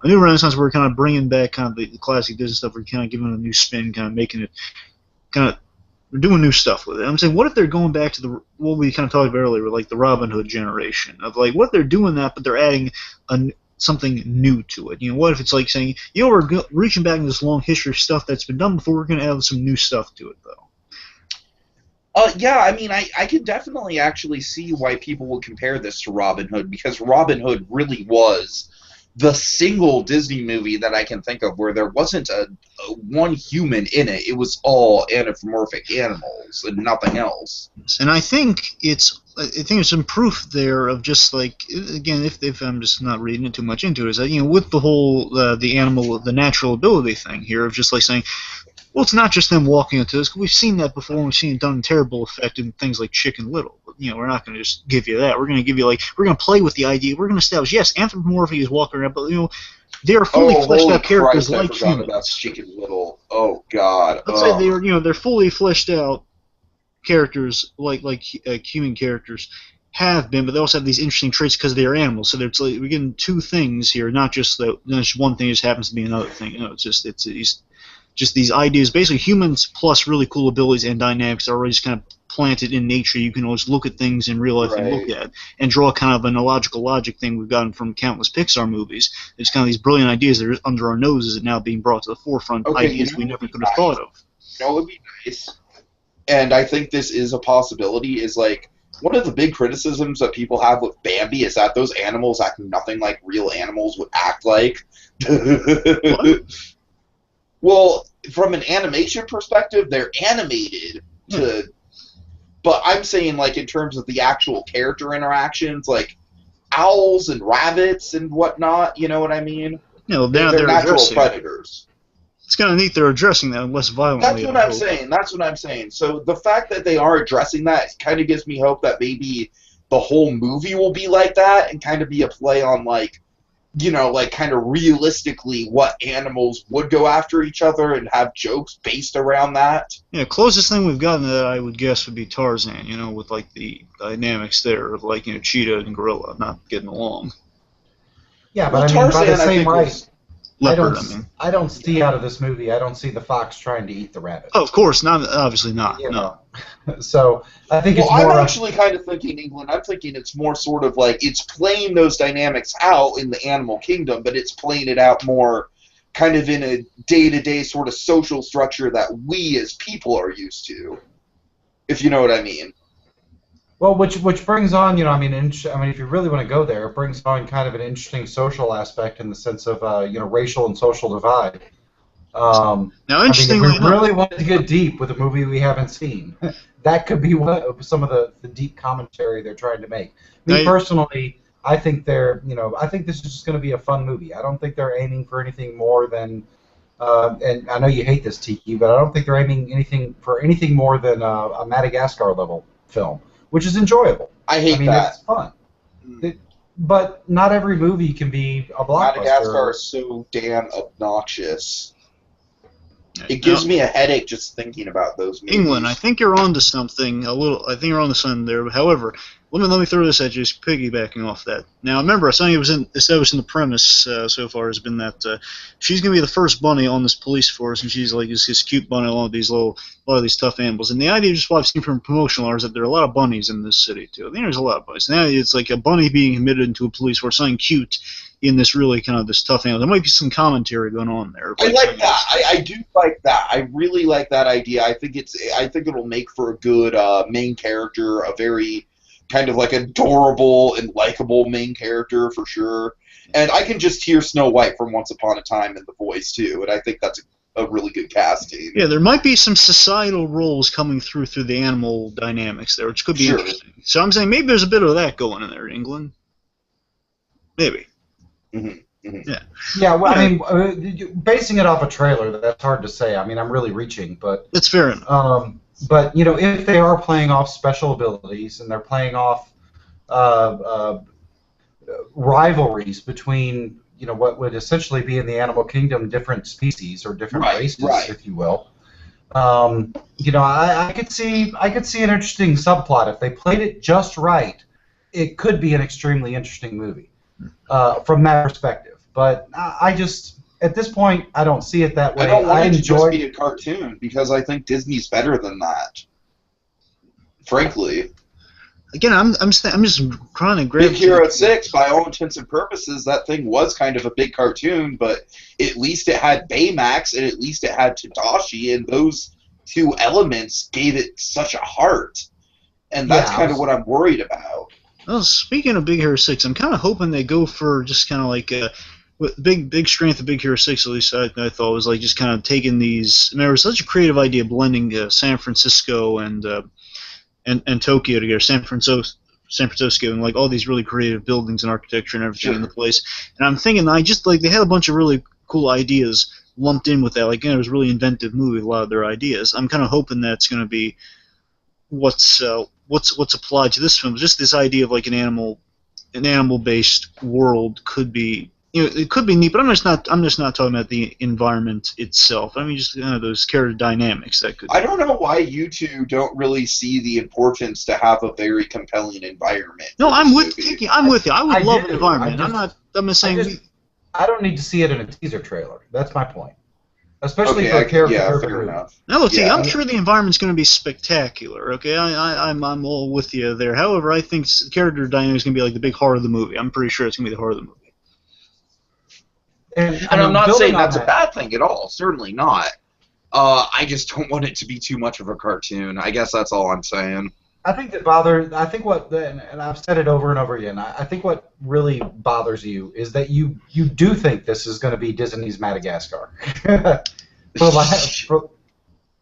a new renaissance where we're kind of bringing back kind of the classic Disney stuff. We're kind of giving it a new spin, kind of making it, we're doing new stuff with it. I'm saying, what if they're going back to what we kind of talked about earlier, with like the Robin Hood generation of like, what if they're doing that, but they're adding something new to it? What if it's like saying, we're reaching back in this long history of stuff that's been done before. We're going to add some new stuff to it, though. Yeah, I mean, I can definitely actually see why people would compare this to Robin Hood, because Robin Hood really was the single Disney movie that I can think of where there wasn't a one human in it. It was all anthropomorphic animals and nothing else. And I think it's some proof there of just like, again, if I'm just not reading it too much into it, is that with the whole the natural ability thing here of just like saying, well, it's not just them walking into this. We've seen that before, and we've seen it done in terrible effect in things like Chicken Little. But, we're not going to just give you that. We're going to give you we're going to play with the idea. We're going to establish, yes, anthropomorphic is walking around, but they are fully fleshed out characters like humans. About Chicken Little. Oh God. Let's say they're fully fleshed out characters like human characters have been, but they also have these interesting traits because they are animals. So we're getting two things here, not just one thing just happens to be another thing. It's just these ideas, basically humans plus really cool abilities and dynamics are already just kind of planted in nature. You can always look at things in real life and look at and draw kind of an illogical logic thing we've gotten from countless Pixar movies. There's kind of these brilliant ideas that are under our noses and now being brought to the forefront, ideas we never could have thought of. It would be nice, and I think this is a possibility, is like, one of the big criticisms that people have with Bambi is that those animals act nothing like real animals would act like. What? Well, from an animation perspective, they're animated but I'm saying, like, in terms of the actual character interactions, like owls and rabbits and whatnot, you know what I mean? Now they're natural predators. It's kind of neat they're addressing that less violently. That's what I'm saying. So the fact that they are addressing that kind of gives me hope that maybe the whole movie will be like that and kind of be a play on, like, kind of realistically what animals would go after each other and have jokes based around that. Yeah, closest thing we've gotten to that, I would guess, would be Tarzan, with, like, the dynamics there of, like, cheetah and gorilla not getting along. Yeah, but Tarzan, by the same right, leopard, I don't see out of this movie, I don't see the fox trying to eat the rabbit. Oh, of course, obviously not, no. So I think it's more. I'm actually kind of thinking, England. I'm thinking it's more sort of like it's playing those dynamics out in the animal kingdom, but it's playing it out more kind of in a day-to-day sort of social structure that we as people are used to, if you know what I mean. Well, which brings on, if you really want to go there, it brings on kind of an interesting social aspect in the sense of, racial and social divide. Now, interestingly if we really wanted to get deep with a movie we haven't seen, that could be some of the deep commentary they're trying to make. Me personally, I think I think this is just going to be a fun movie. I don't think they're aiming for anything more than, and I know you hate this, Tiki, but I don't think they're aiming for anything more than a Madagascar level film, which is enjoyable. I mean, that. It's fun. But not every movie can be a blockbuster. Madagascar is so damn obnoxious. It gives me a headache just thinking about those movies. England, I think you're onto something a little. I think you're onto something there. However, let me throw this at you, just piggybacking off that. Now, remember, something was established in the premise so far has been that she's going to be the first bunny on this police force, and she's like this cute bunny along with these a lot of these tough animals. And the idea, just what I've seen from promotional art, is that there are a lot of bunnies in this city too. I think there's a lot of bunnies. Now it's like a bunny being admitted into a police force, something cute in this really kind of this tough animal. There might be some commentary going on there. I like that. I do like that. I really like that idea. I think it'll make for a good main character, a very kind of like adorable and likable main character for sure. And I can just hear Snow White from Once Upon a Time in the voice too, and I think that's a really good casting. Yeah, there might be some societal roles coming through the animal dynamics there, which could be interesting. So I'm saying maybe there's a bit of that going in there, England. Maybe. Mm-hmm. Mm-hmm. Yeah. Yeah, well, I mean, basing it off a trailer, that's hard to say. I mean, I'm really reaching, but that's fair enough. But if they are playing off special abilities and they're playing off rivalries between what would essentially be in the animal kingdom different species or different races, if you will. I could see an interesting subplot if they played it just right. It could be an extremely interesting movie from that perspective. But I just, at this point, I don't see it that way. I don't want it to just be a cartoon because I think Disney's better than that. Frankly. Again, I'm just trying to grab. Big Hero 6, by all intents and purposes, that thing was kind of a big cartoon, but at least it had Baymax and at least it had Tadashi, and those two elements gave it such a heart. And that's kind of what I'm worried about. Well, speaking of Big Hero 6, I'm kind of hoping they go for just kind of like big strength of Big Hero 6, at least I thought, was like just kind of taking these. I mean, it was such a creative idea blending San Francisco and Tokyo together, San Francisco, and like all these really creative buildings and architecture and everything in the place. And I'm thinking, they had a bunch of really cool ideas lumped in with that. Like, it was a really inventive movie, a lot of their ideas. I'm kind of hoping that's going to be what's applied to this film. Just this idea of like an animal-based world could be. It could be neat, but I'm just not talking about the environment itself. I mean, just those character dynamics that could. I don't know why you two don't really see the importance to have a very compelling environment. No, I'm with Tiki. I'm with you. I would love an environment. I'm just saying. I don't need to see it in a teaser trailer. That's my point. Especially for a character. Yeah, fair enough. Now, look, I'm sure the environment's going to be spectacular. Okay, I'm all with you there. However, I think character dynamics is going to be like the big heart of the movie. I'm pretty sure it's going to be the heart of the movie. And I'm not saying that's a bad thing at all. Certainly not. I just don't want it to be too much of a cartoon. I guess that's all I'm saying. I think and I've said it over and over again, I think what really bothers you is that you do think this is going to be Disney's Madagascar.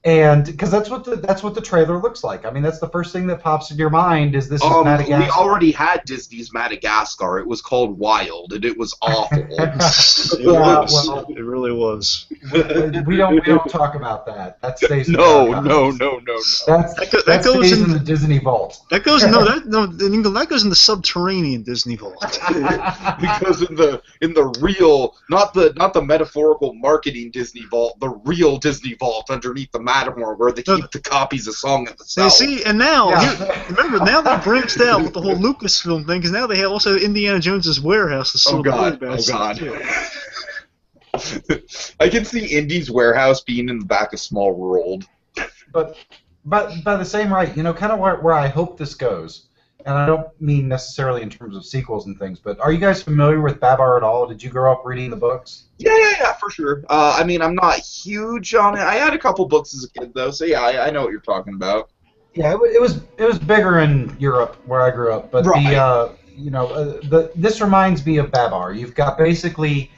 And because that's what the trailer looks like. I mean, that's the first thing that pops in your mind is this is Madagascar. We already had Disney's Madagascar. It was called Wild, and it was awful. It really was. We don't talk about that. That stays. No. That stays in the Disney vault. That goes in England. That goes in the subterranean Disney vault. Because in the real, not the metaphorical marketing Disney vault, the real Disney vault underneath the Matterhorn, where they keep the copies of Song of the South. See, and now, remember, now they branched out with the whole Lucasfilm thing, because now they have also Indiana Jones's warehouse. Oh God. I can see Indy's warehouse being in the back of Small World. But by the same right, kind of where I hope this goes, and I don't mean necessarily in terms of sequels and things, but are you guys familiar with Babar at all? Did you grow up reading the books? Yeah, for sure. I mean, I'm not huge on it. I had a couple books as a kid, though, so yeah, I know what you're talking about. Yeah, it was bigger in Europe where I grew up, but this reminds me of Babar. You've got basically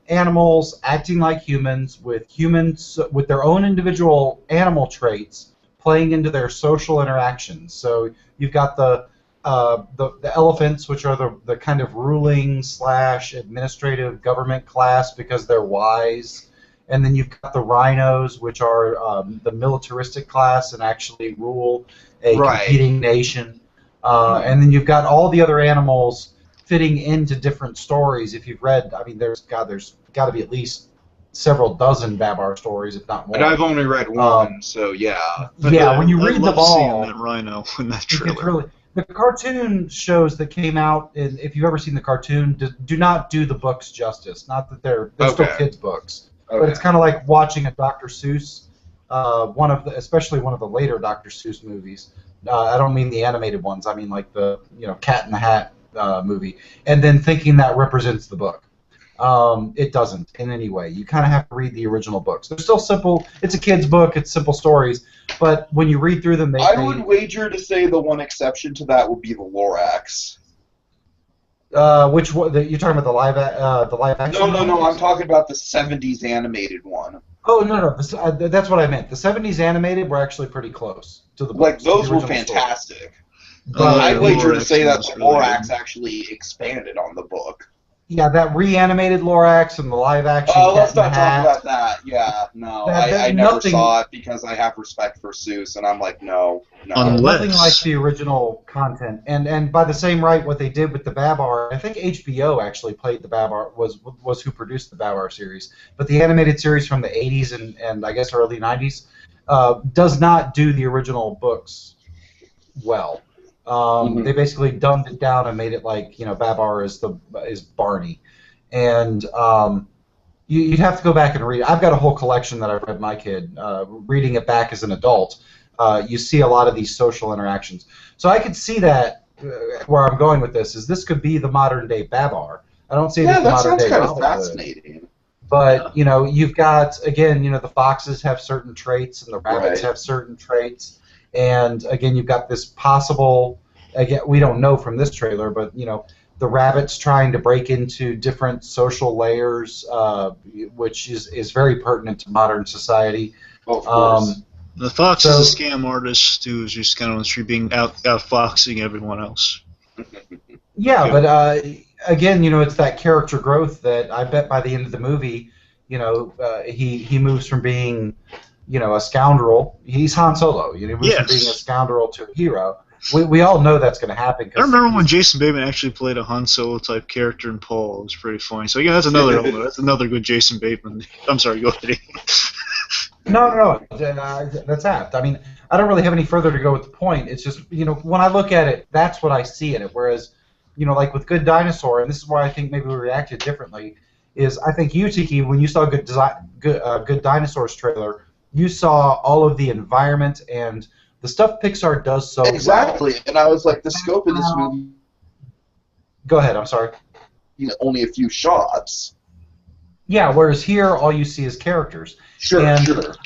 animals acting like humans with their own individual animal traits playing into their social interactions. So you've got the elephants, which are the kind of ruling / administrative government class because they're wise, and then you've got the rhinos, which are the militaristic class and actually rule a competing nation, and then you've got all the other animals fitting into different stories. If you've read, I mean, there's got to be at least several dozen Babar stories, if not more. And I've only read one, so yeah. Yeah, when you I read love them all, seeing that rhino in that it trailer. gets really. The cartoon shows that came out, and if you've ever seen the cartoon, do not do the books justice. Not that they're still kids' books, but it's kind of like watching a Dr. Seuss, especially one of the later Dr. Seuss movies. I don't mean the animated ones. I mean like the Cat in the Hat movie, and then thinking that represents the book. It doesn't in any way. You kind of have to read the original books. They're still simple. It's a kid's book. It's simple stories. But when you read through them, I would wager to say the one exception to that would be the Lorax. Which one? You're talking about the live action? No. I'm talking about the '70s animated one. Oh no. That's what I meant. The '70s animated were actually pretty close to the books. Like those were fantastic. But I'd wager to say that the Lorax actually expanded on the book. Yeah, that reanimated Lorax and the live action. Oh, let's not talk about that. Yeah, no, I never saw it because I have respect for Seuss, and I'm like, no. Nothing like the original content. And by the same right, what they did with the Babar, I think HBO actually played the Babar, was who produced the Babar series. But the animated series from the 80s and I guess early 90s does not do the original books well. They basically dumbed it down and made it like Babar is Barney, and you'd have to go back and read it. I've got a whole collection that I've read my kid. Reading it back as an adult, you see a lot of these social interactions. So I could see that where I'm going with this is this could be the modern day Babar. I don't see it as the modern day. Yeah, that sounds kind of fascinating. But you've got again the foxes have certain traits and the rabbits have certain traits. And again, you've got this possible. Again, we don't know from this trailer, but the rabbits trying to break into different social layers, which is very pertinent to modern society. Oh, of course. The fox is a scam artist who is just kind of on the street being outfoxing everyone else. Yeah, but again, it's that character growth that I bet by the end of the movie, he moves from being a scoundrel. He's Han Solo. He moves from being a scoundrel to a hero. We all know that's going to happen. I remember when Jason Bateman actually played a Han Solo type character in Paul. It was pretty funny. So again, that's another that's another good Jason Bateman. I'm sorry, go ahead. No, that's apt. I mean, I don't really have any further to go with the point. It's just when I look at it, that's what I see in it. Whereas like with Good Dinosaur, and this is why I think maybe we reacted differently. Is I think you, Tiki, when you saw Good Dinosaur's trailer, you saw all of the environment and the stuff Pixar does so exactly, and I was like, the scope of this movie. Go ahead. I'm sorry. Only a few shots. Yeah, whereas here, all you see is characters. Sure.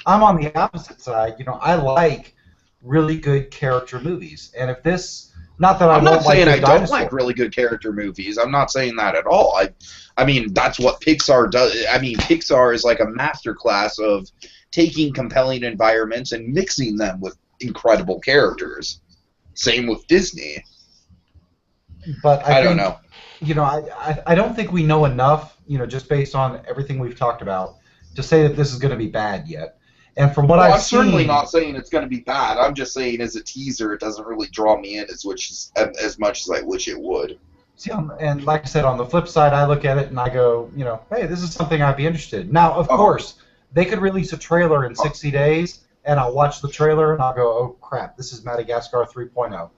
I'm on the opposite side. I like really good character movies, and if this, not that I'm not saying I don't like really good character movies. I'm not saying that at all. I mean, that's what Pixar does. I mean, Pixar is like a masterclass of taking compelling environments and mixing them with incredible characters. Same with Disney. But I don't know. I don't think we know enough, just based on everything we've talked about, to say that this is going to be bad yet. And from what I've seen, I'm certainly not saying it's going to be bad. I'm just saying as a teaser, it doesn't really draw me in as much as I wish it would. See, and like I said, on the flip side, I look at it and I go, hey, this is something I'd be interested in. Now, of course, they could release a trailer in 60 days, and I'll watch the trailer and I'll go, oh crap, this is Madagascar 3.0.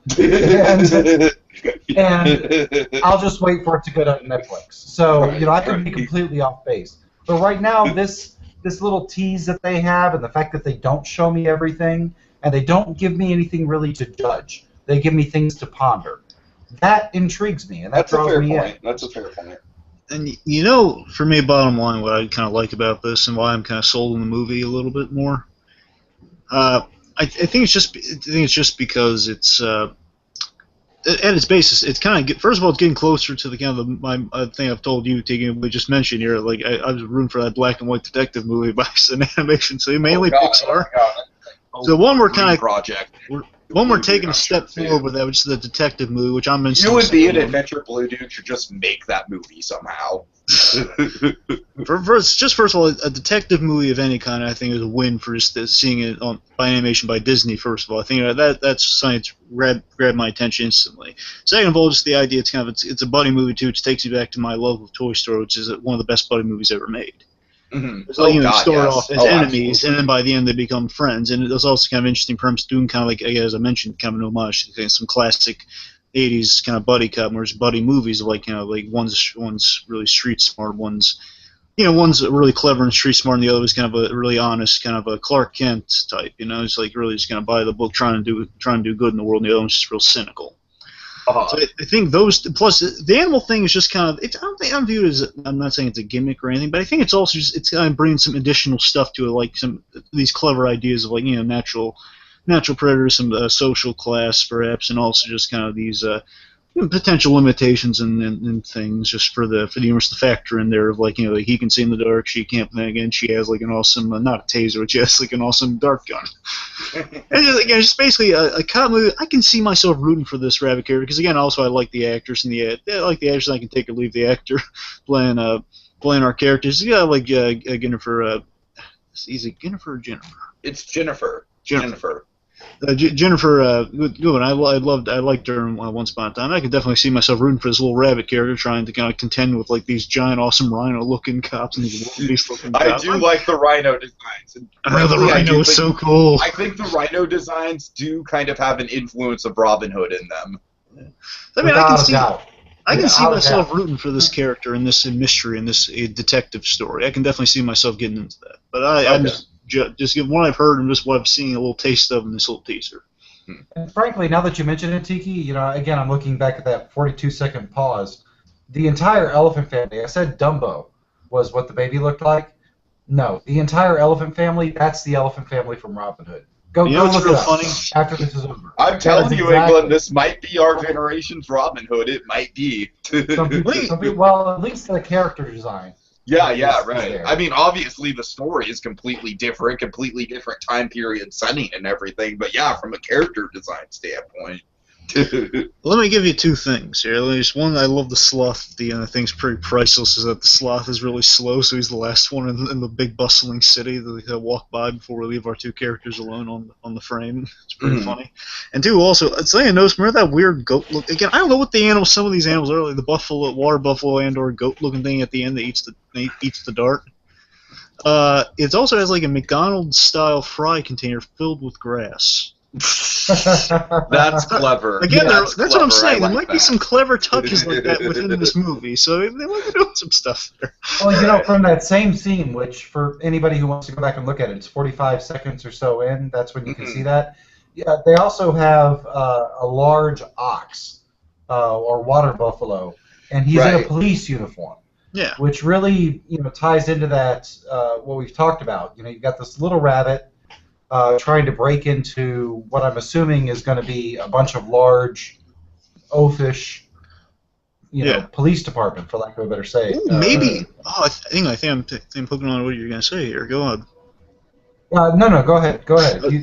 and I'll just wait for it to go to Netflix. So, I can be completely off base. But right now, this little tease that they have and the fact that they don't show me everything and they don't give me anything really to judge, they give me things to ponder. That intrigues me, and that draws me in. That's a fair point. And for me, bottom line, what I kind of like about this and why I'm kind of sold on the movie a little bit more, I think it's just because it's at its basis, it's kind of first of all, it's getting closer to the kind of my thing I've told you, Tiki, we just mentioned here. Like I was rooting for that black and white detective movie by an animation, so mainly Pixar. So we're taking a step forward with that, which is the detective movie, which I'm interested in. You and me and Adventure Blue Dude should just make that movie somehow. First of all, a detective movie of any kind, I think, is a win for just seeing it by animation by Disney. First of all, I think that's something that's grabbed my attention instantly. Second of all, just the idea it's a buddy movie too, which takes you back to my love of Toy Story, which is one of the best buddy movies ever made. Mm-hmm. It's like, you God, start yes. off as Oh, enemies, absolutely. and then by the end they become friends. And it was also kind of interesting perhaps doing kind of like, as I mentioned, kind of an homage to some classic 80s kind of buddy cop or buddy movies, like, like one's really street smart, one's really clever and street smart, and the other is kind of a really honest, kind of a Clark Kent type. It's like really just kind of buy the book, trying to do good in the world, and the other one's just real cynical. So I think those, plus the animal thing is just kind of, I don't view it as, I'm not saying it's a gimmick or anything, but I think it's also just, it's kind of bringing some additional stuff to it, like some these clever ideas of, like, natural predators, some social class perhaps, and also just kind of these potential limitations and things, just for the humorous to factor in there of, like, like he can see in the dark, she can't, then again she has like an awesome, not a taser, but she has like an awesome dart gun. And just, again, just basically a cop movie. I can see myself rooting for this rabbit character because, again, also I like the actors and I like the actors. I can take or leave the actor playing our characters. Yeah, I like Jennifer. Is it Jennifer or Jennifer? It's Jennifer. Jennifer. Jennifer, good one. I liked her in Once Upon a Time. I could definitely see myself rooting for this little rabbit character, trying to kind of contend with, like, these giant, awesome rhino-looking cops and these wildebeest-looking cops. I do like the rhino designs. The rhino is so cool. I think the rhino designs do kind of have an influence of Robin Hood in them. I mean, I can see Without myself rooting for this character in this mystery, in this detective story. I can definitely see myself getting into that. But I'm just given what I've heard and just what I've seen, a little taste of in this little teaser. And frankly, now that you mention it, Tiki, again, I'm looking back at that 42-second pause. The entire elephant family, I said Dumbo was what the baby looked like. No, the entire elephant family, that's the elephant family from Robin Hood. Go look it up funny? after this is over. I'm telling you, exactly. England, this might be our generation's Robin Hood. It might be. Some people, well, at least the character design. Yeah, right. I mean, obviously the story is completely different time period setting and everything, but yeah, from a character design standpoint. Let me give you two things here. There's one, I love the sloth. The thing's pretty priceless, is that the sloth is really slow, so he's the last one in the big bustling city that we walk by before we leave our two characters alone on the frame. It's pretty funny. And two, also, something I noticed, remember that weird goat look? Again, I don't know what some of these animals are, like the buffalo, water buffalo and or goat looking thing at the end that eats the dart. It also has like a McDonald's style fry container filled with grass. That's clever. Again, that's what I'm saying. Like there might be some clever touches like that within this movie, so they might be doing some stuff there. Well, from that same scene, which for anybody who wants to go back and look at it, it's 45 seconds or so in. That's when you can see that. Yeah, they also have a large ox or water buffalo, and he's in a police uniform. Yeah. Which really, ties into that what we've talked about. You've got this little rabbit trying to break into what I'm assuming is going to be a bunch of large, oafish, police department, for lack of a better say. Ooh, maybe. I think I'm poking on what you're going to say here. Go on. No, go ahead.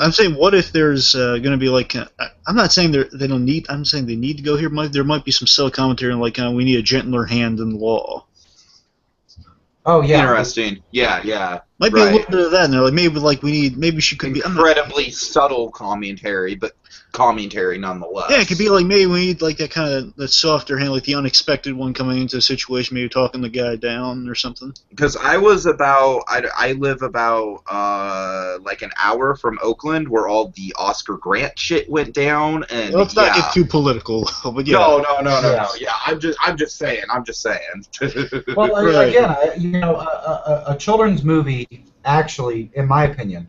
I'm saying, what if there's going to be like? I'm not saying they don't need. I'm saying they need to go here. There might be some subtle commentary on like we need a gentler hand in the law. Oh yeah. Interesting. Yeah. Might be a little bit of that in there. Like maybe she could be incredibly subtle commentary, but commentary nonetheless. Yeah, it could be like maybe we need like that kind of that softer hand, like the unexpected one coming into a situation, maybe talking the guy down or something. Because I live about like an hour from Oakland, where all the Oscar Grant shit went down, and let's not get too political. But yeah. No. Yeah, I'm just saying. Well, again, a children's movie, actually, in my opinion,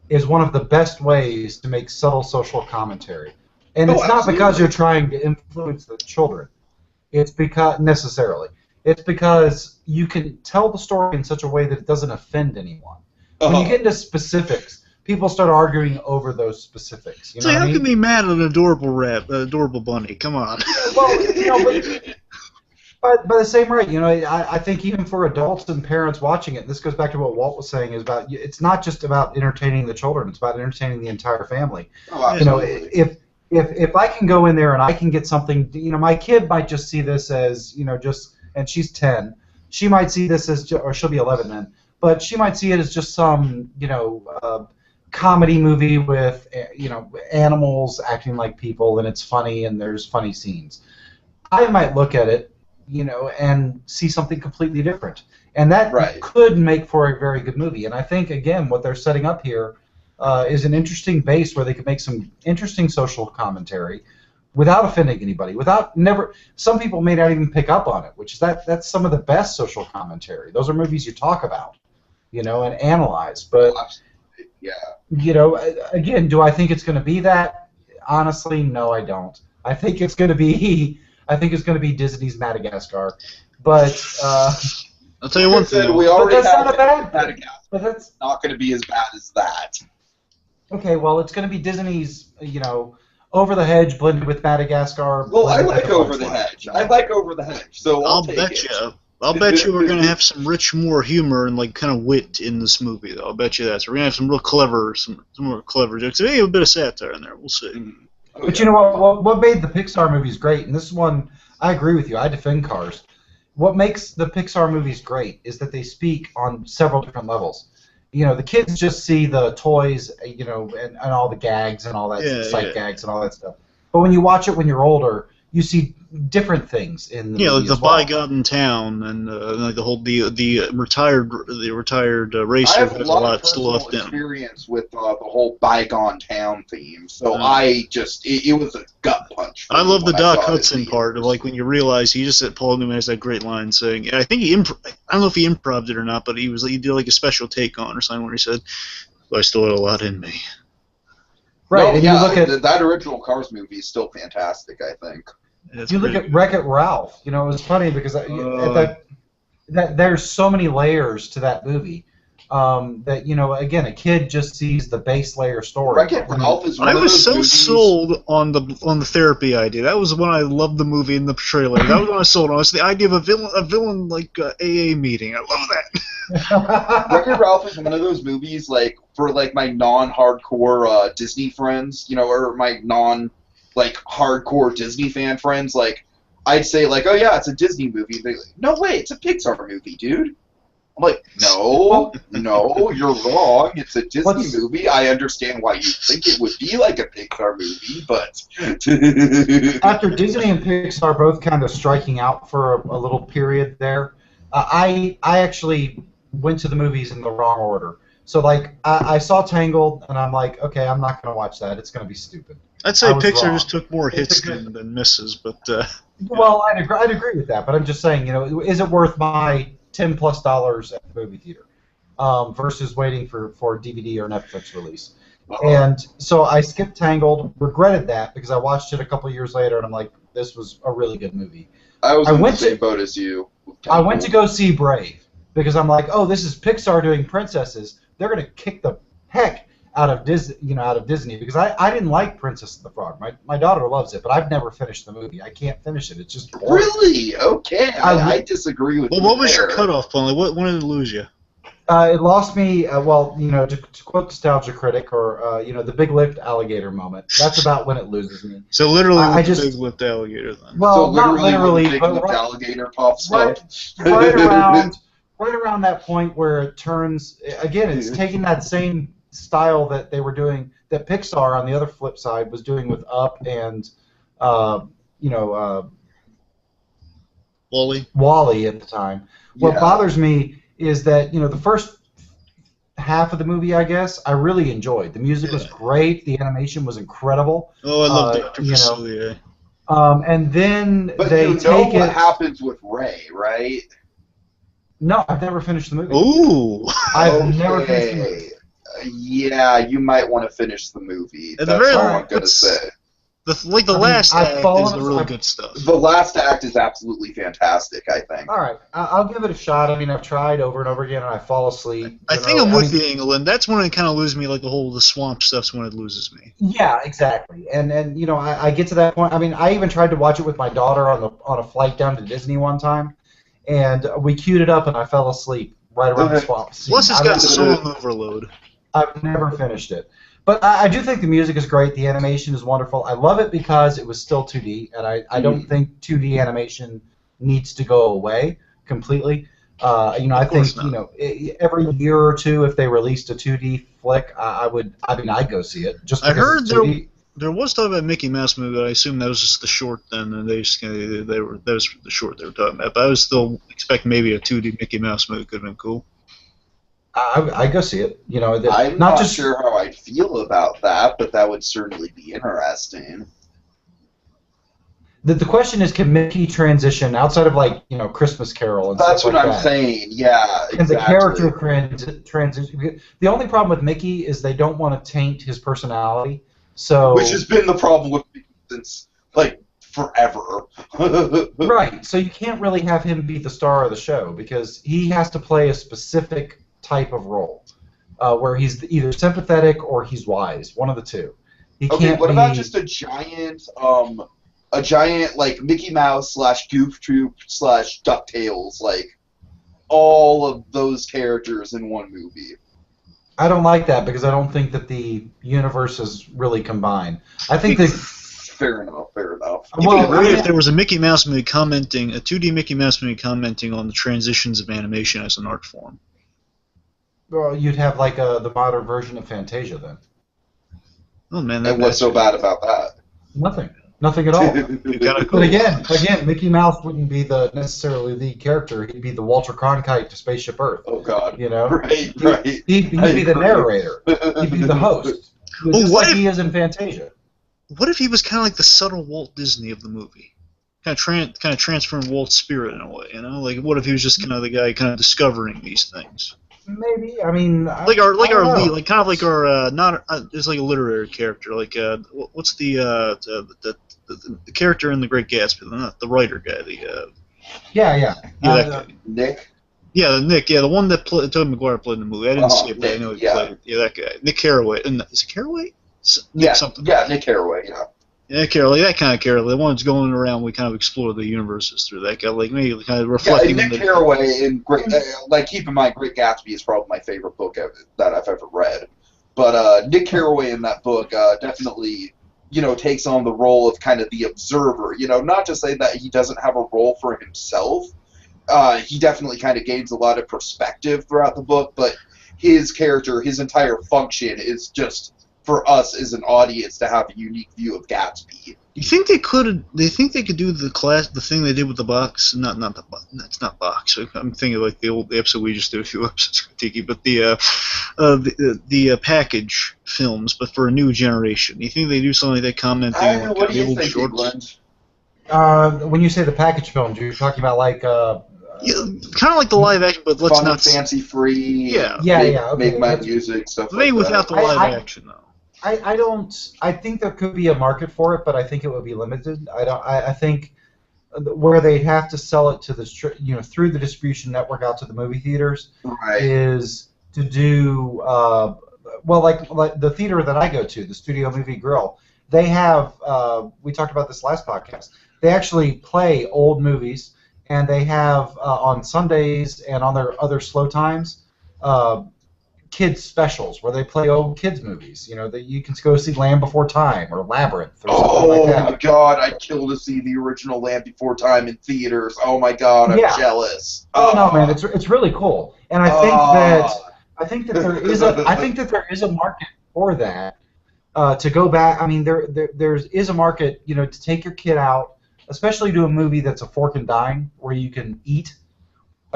is one of the best ways to make subtle social commentary. And it's not because you're trying to influence the children. It's because you can tell the story in such a way that it doesn't offend anyone. When you get into specifics, people start arguing over those specifics. So how can be mad at an adorable bunny? Come on. But by the same rate, I think even for adults and parents watching it, and this goes back to what Walt was saying, is about it's not just about entertaining the children; it's about entertaining the entire family. If I can go in there and I can get something, my kid might just see this as and she's 10, she might see this as, or she'll be 11 then, but she might see it as just some comedy movie with animals acting like people, and it's funny and there's funny scenes. I might look at it and see something completely different. And that Right. could make for a very good movie. And I think, again, what they're setting up here is an interesting base where they could make some interesting social commentary without offending anybody. Some people may not even pick up on it, which is that's some of the best social commentary. Those are movies you talk about, and analyze. But Yeah. again, do I think it's going to be that? Honestly, no, I don't. I think it's going to be Disney's Madagascar. But I'll tell you one thing. We already that's have not a bad thing. Madagascar. But that's Not going to be as bad as that. okay. Well, it's going to be Disney's, Over the Hedge blended with Madagascar. Well, I blended with like a Over the punchline. Hedge. I like Over the Hedge, so I'll take bet it. you. I'll bet you we're gonna have some rich, more humor and kind of wit in this movie, though. I'll bet you that. So we're gonna have some more clever jokes. Maybe a bit of satire in there. We'll see. But you know what made the Pixar movies great, and this is one I agree with you. I defend Cars. What makes the Pixar movies great is that they speak on several different levels. The kids just see the toys, and all the gags and all that sight gags and all that stuff. But when you watch it when you're older, you see different things in the movie like the as well. Bygone Town and like the retired racer I have has a lot of still personal left in him. experience with the whole Bygone Town theme, so it was a gut punch. I love the when I Doc saw it in Hudson the part of theaters. when you realize Paul Newman has that great line saying, I think I don't know if he improv'd it or not, but he did a special take on or something where he said, I still had a lot in me. Right, No, and yeah, you look at that original Cars movie is still fantastic, I think. you look at Wreck-It Ralph. It was funny because there's so many layers to that movie that again, a kid just sees the base layer story. Wreck-It Ralph is one I of was those so movies. sold on the therapy idea. That was when I loved the movie in the trailer. That was when I was sold on. It's the idea of a villain like AA meeting. I love that. Wreck-It Ralph is one of those movies for my non-hardcore Disney friends, or my hardcore Disney fan friends. I'd say oh yeah, it's a Disney movie. They no way, it's a Pixar movie, dude. I'm like, no, you're wrong. It's a Disney movie. I understand why you think it would be like a Pixar movie, but after Disney and Pixar both kind of striking out for a little period there, I actually went to the movies in the wrong order. So I saw Tangled, and I'm like, okay, I'm not going to watch that. It's going to be stupid. I'd say I was Pixar wrong. just took more hits than misses, but Well, I'd agree with that, but I'm just saying, is it worth my $10+ at the movie theater versus waiting for DVD or Netflix release? And so I skipped Tangled, regretted that because I watched it a couple years later, and I'm like, this was a really good movie. I was in the same boat as you. I went to go see Brave because I'm like, oh, this is Pixar doing princesses. They're gonna kick the heck out of Disney, because I didn't like Princess and the Frog. My daughter loves it, but I've never finished the movie. I can't finish it. It's just boring. Really? Okay, I disagree with you. Well, what was your there. cutoff point? When did it lose you? It lost me. To quote Nostalgia Critic, or the big lipped alligator moment. That's about when it loses me. So literally, I with the just- big lipped alligator then. Well, So not literally, when the but big-lipped alligator pops right, up. right around that point where it turns. Again, it's taking that same style that they were doing, that Pixar on the other flip side was doing with Up and Wall-E at the time. What bothers me is that the first half of the movie, I guess, I really enjoyed. The music was great. The animation was incredible. Oh, I love Dr. Facilier. And then But they take what it. happens with Ray, right? No, I've never finished the movie. Ooh. I've never finished the movie. Yeah, you might want to finish the movie. At That's the very all I'm least, gonna say. The last act is the really good stuff. The last act is absolutely fantastic, I think. All right, I'll give it a shot. I mean, I've tried over and over again, and I fall asleep. I think I'm with you, England. That's when it kind of loses me, the swamp stuff's when it loses me. Yeah, exactly. And I get to that point. I mean, I even tried to watch it with my daughter on a flight down to Disney one time, and we queued it up, and I fell asleep right around the swamp scene. Plus, it's got song overload. I've never finished it. But I do think the music is great. The animation is wonderful. I love it because it was still 2D, and I don't think 2D animation needs to go away completely. I think every year or two, if they released a 2D flick, I'd go see it. Just I heard There was talk about Mickey Mouse movie, but I assume that was just the short then, and that was the short they were talking about. But I was still expecting maybe a 2D Mickey Mouse movie could have been cool. I go see it. You know, I'm not sure how I feel about that, but that would certainly be interesting. The question is, can Mickey transition outside of like Christmas Carol and That's stuff what like I'm saying. Yeah, and the character transition. The only problem with Mickey is they don't want to taint his personality. So which has been the problem with Mickey since like forever. Right. So you can't really have him be the star of the show because he has to play a specific type of role, where he's either sympathetic or he's wise. One of the two. He can't what about just a giant like Mickey Mouse / Goof Troop / DuckTales, like all of those characters in one movie? I don't like that because I don't think that the universes really combine. I think that. Fair enough. Well, if there was a Mickey Mouse movie a 2D Mickey Mouse movie commenting on the transitions of animation as an art form. Well, you'd have like the modern version of Fantasia then. Oh man, and what's so bad about that? Nothing at all. Cool. But again, Mickey Mouse wouldn't be necessarily the character. He'd be the Walter Cronkite to Spaceship Earth. Oh God. You know. Right. He'd be the narrator. He'd be the host. Just like he is in Fantasia. What if he was kind of like the subtle Walt Disney of the movie? Kind of transferring Walt's spirit in a way, you know? Like, what if he was just kind of the guy kind of discovering these things? Maybe. I mean, like our lead, like kind of like our it's like a literary character. Like what's the character in The Great Gatsby? Not the writer guy. Yeah. That guy. Nick. Yeah, Nick. Yeah, the one that Tobey Maguire played in the movie. I didn't see it, but I know he played. Yeah, that guy. Nick Carraway. Is it Carraway? Nick Carraway. Yeah. Yeah, Carraway, that kind of Carraway. The one that's going around, we kind of explore the universes through that guy, like maybe kind of reflecting. Yeah, Nick Carraway in keep in mind, Great Gatsby is probably my favorite book that I've ever read. But Nick Carraway in that book definitely, takes on the role of kind of the observer. Not to say that he doesn't have a role for himself. He definitely kind of gains a lot of perspective throughout the book, but his character, his entire function is just for us as an audience to have a unique view of Gatsby. You think they could? They think they could do the thing they did with the box? Not the box. That's not box. I'm thinking like the episode we just did a few episodes with Tiki, but the package films, but for a new generation. You think they do something like that? Commenting on what do you old think, shorts? When you say the package films, you're talking about like. Kind of like the live action, but let's not fancy free. Yeah. Make my music stuff. Maybe like without that. the live action though. I think there could be a market for it, but I think it would be limited. I think where they'd have to sell it to the through the distribution network out to the movie theaters is to do like the theater that I go to, the Studio Movie Grill. They have we talked about this last podcast. They actually play old movies, and they have on Sundays and on their other slow times. Kids specials where they play old kids movies. That you can go see Land Before Time or Labyrinth or something like that. Oh my God, I'd kill to see the original Land Before Time in theaters. Oh my God, I'm jealous. Oh no, man, it's really cool, and I think that there is a market for that. To go back, I mean, there is a market, to take your kid out, especially to a movie that's a fork and dine where you can eat.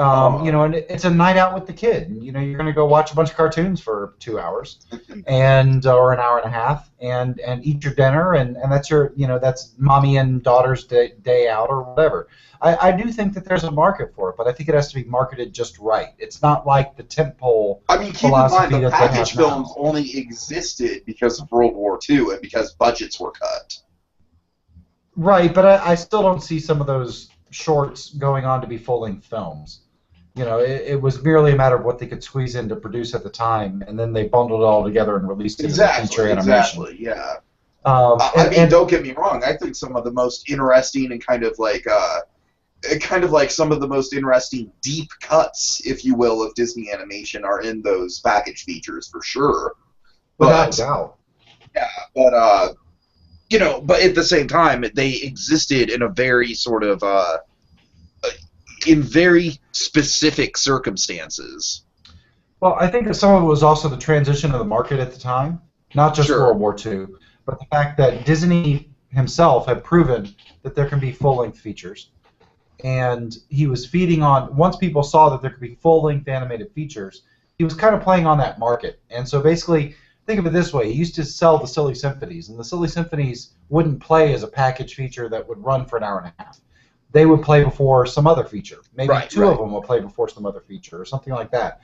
And it's a night out with the kid. You're going to go watch a bunch of cartoons for 2 hours, and or an hour and a half, and eat your dinner, and that's your, that's mommy and daughter's day out or whatever. I do think that there's a market for it, but I think it has to be marketed just right. It's not like the tentpole. I mean, keep in mind the package films only existed because of World War II and because budgets were cut. Right, but I still don't see some of those shorts going on to be full-length films. It was merely a matter of what they could squeeze in to produce at the time, and then they bundled it all together and released it as a feature animation. Exactly, yeah. Don't get me wrong. I think some of the most interesting and kind of like some of the most interesting deep cuts, if you will, of Disney animation are in those package features for sure. Without doubt. Yeah, but but at the same time, they existed in a very sort of in very specific circumstances. Well, I think that some of it was also the transition of the market at the time, not just World War II, but the fact that Disney himself had proven that there can be full-length features, and he was feeding on, once people saw that there could be full-length animated features, he was kind of playing on that market. And so basically, think of it this way, he used to sell the Silly Symphonies, and the Silly Symphonies wouldn't play as a package feature that would run for an hour and a half. They would play before some other feature. Maybe two of them would play before some other feature, or something like that.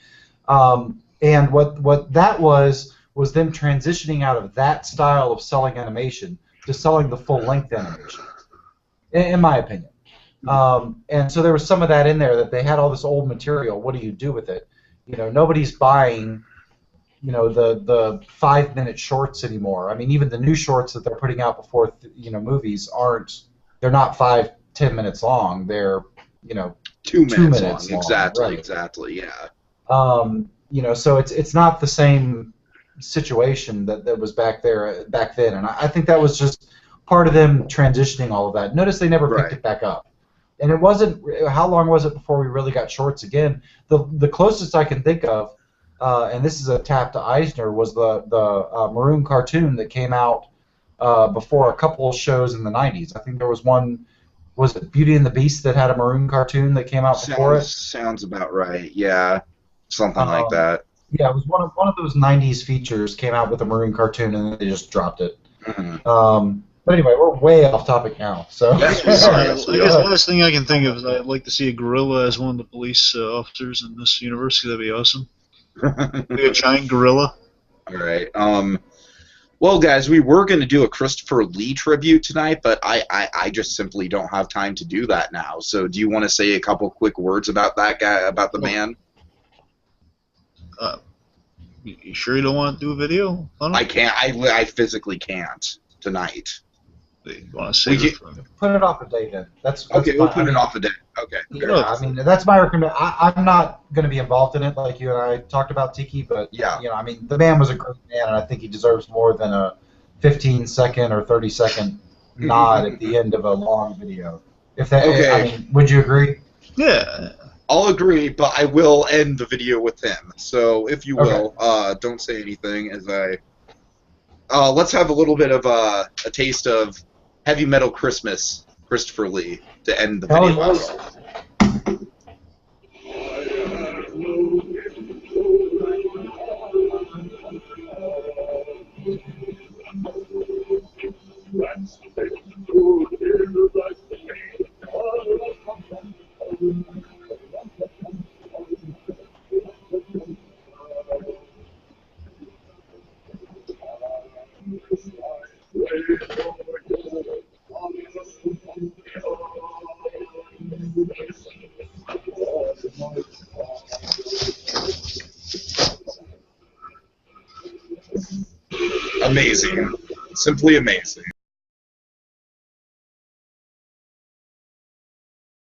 And what that was them transitioning out of that style of selling animation to selling the full-length animation, in my opinion. And so there was some of that in there, that they had all this old material. What do you do with it? You know, nobody's buying, you know, the 5-minute shorts anymore. I mean, even the new shorts that they're putting out before, you know, movies they're not 5-10 minutes long. They're, you know, 2 minutes long. Exactly, right. exactly, yeah. You know, so it's not the same situation that was back then, and I think that was just part of them transitioning all of that. Notice they never picked it back up. And it wasn't, how long was it before we really got shorts again? The closest I can think of, and this is a tap to Eisner, was the Maroon cartoon that came out before a couple of shows in the 90s. I think there was one, was it Beauty and the Beast, that had a Maroon cartoon that came out before it? Sounds about right, yeah. Something like that. Yeah, it was one of those 90s features, came out with a Maroon cartoon, and then they just dropped it. Mm-hmm. But anyway, we're way off topic now. So I guess the last thing I can think of is I'd like to see a gorilla as one of the police officers in this universe. That'd be awesome. Like a giant gorilla. All right. Well, guys, we were going to do a Christopher Lee tribute tonight, but I just simply don't have time to do that now. So do you want to say a couple quick words about that guy, about the man? You sure you don't want to do a video on it? I can't. I physically can't tonight. You want to save it for him? Put it off a day then. That's okay. We'll put it off a day. Okay. Yeah, I mean that's my recommendation. I'm not going to be involved in it like you and I talked about Tiki, but yeah, you know, I mean the man was a great man, and I think he deserves more than a 15-second or 30-second nod at the end of a long video. If that, I mean, would you agree? Yeah. I'll agree, but I will end the video with him. So if you will, don't say anything as I. Let's have a little bit of a taste of Heavy Metal Christmas, Christopher Lee, to end the video. Amazing. Simply amazing.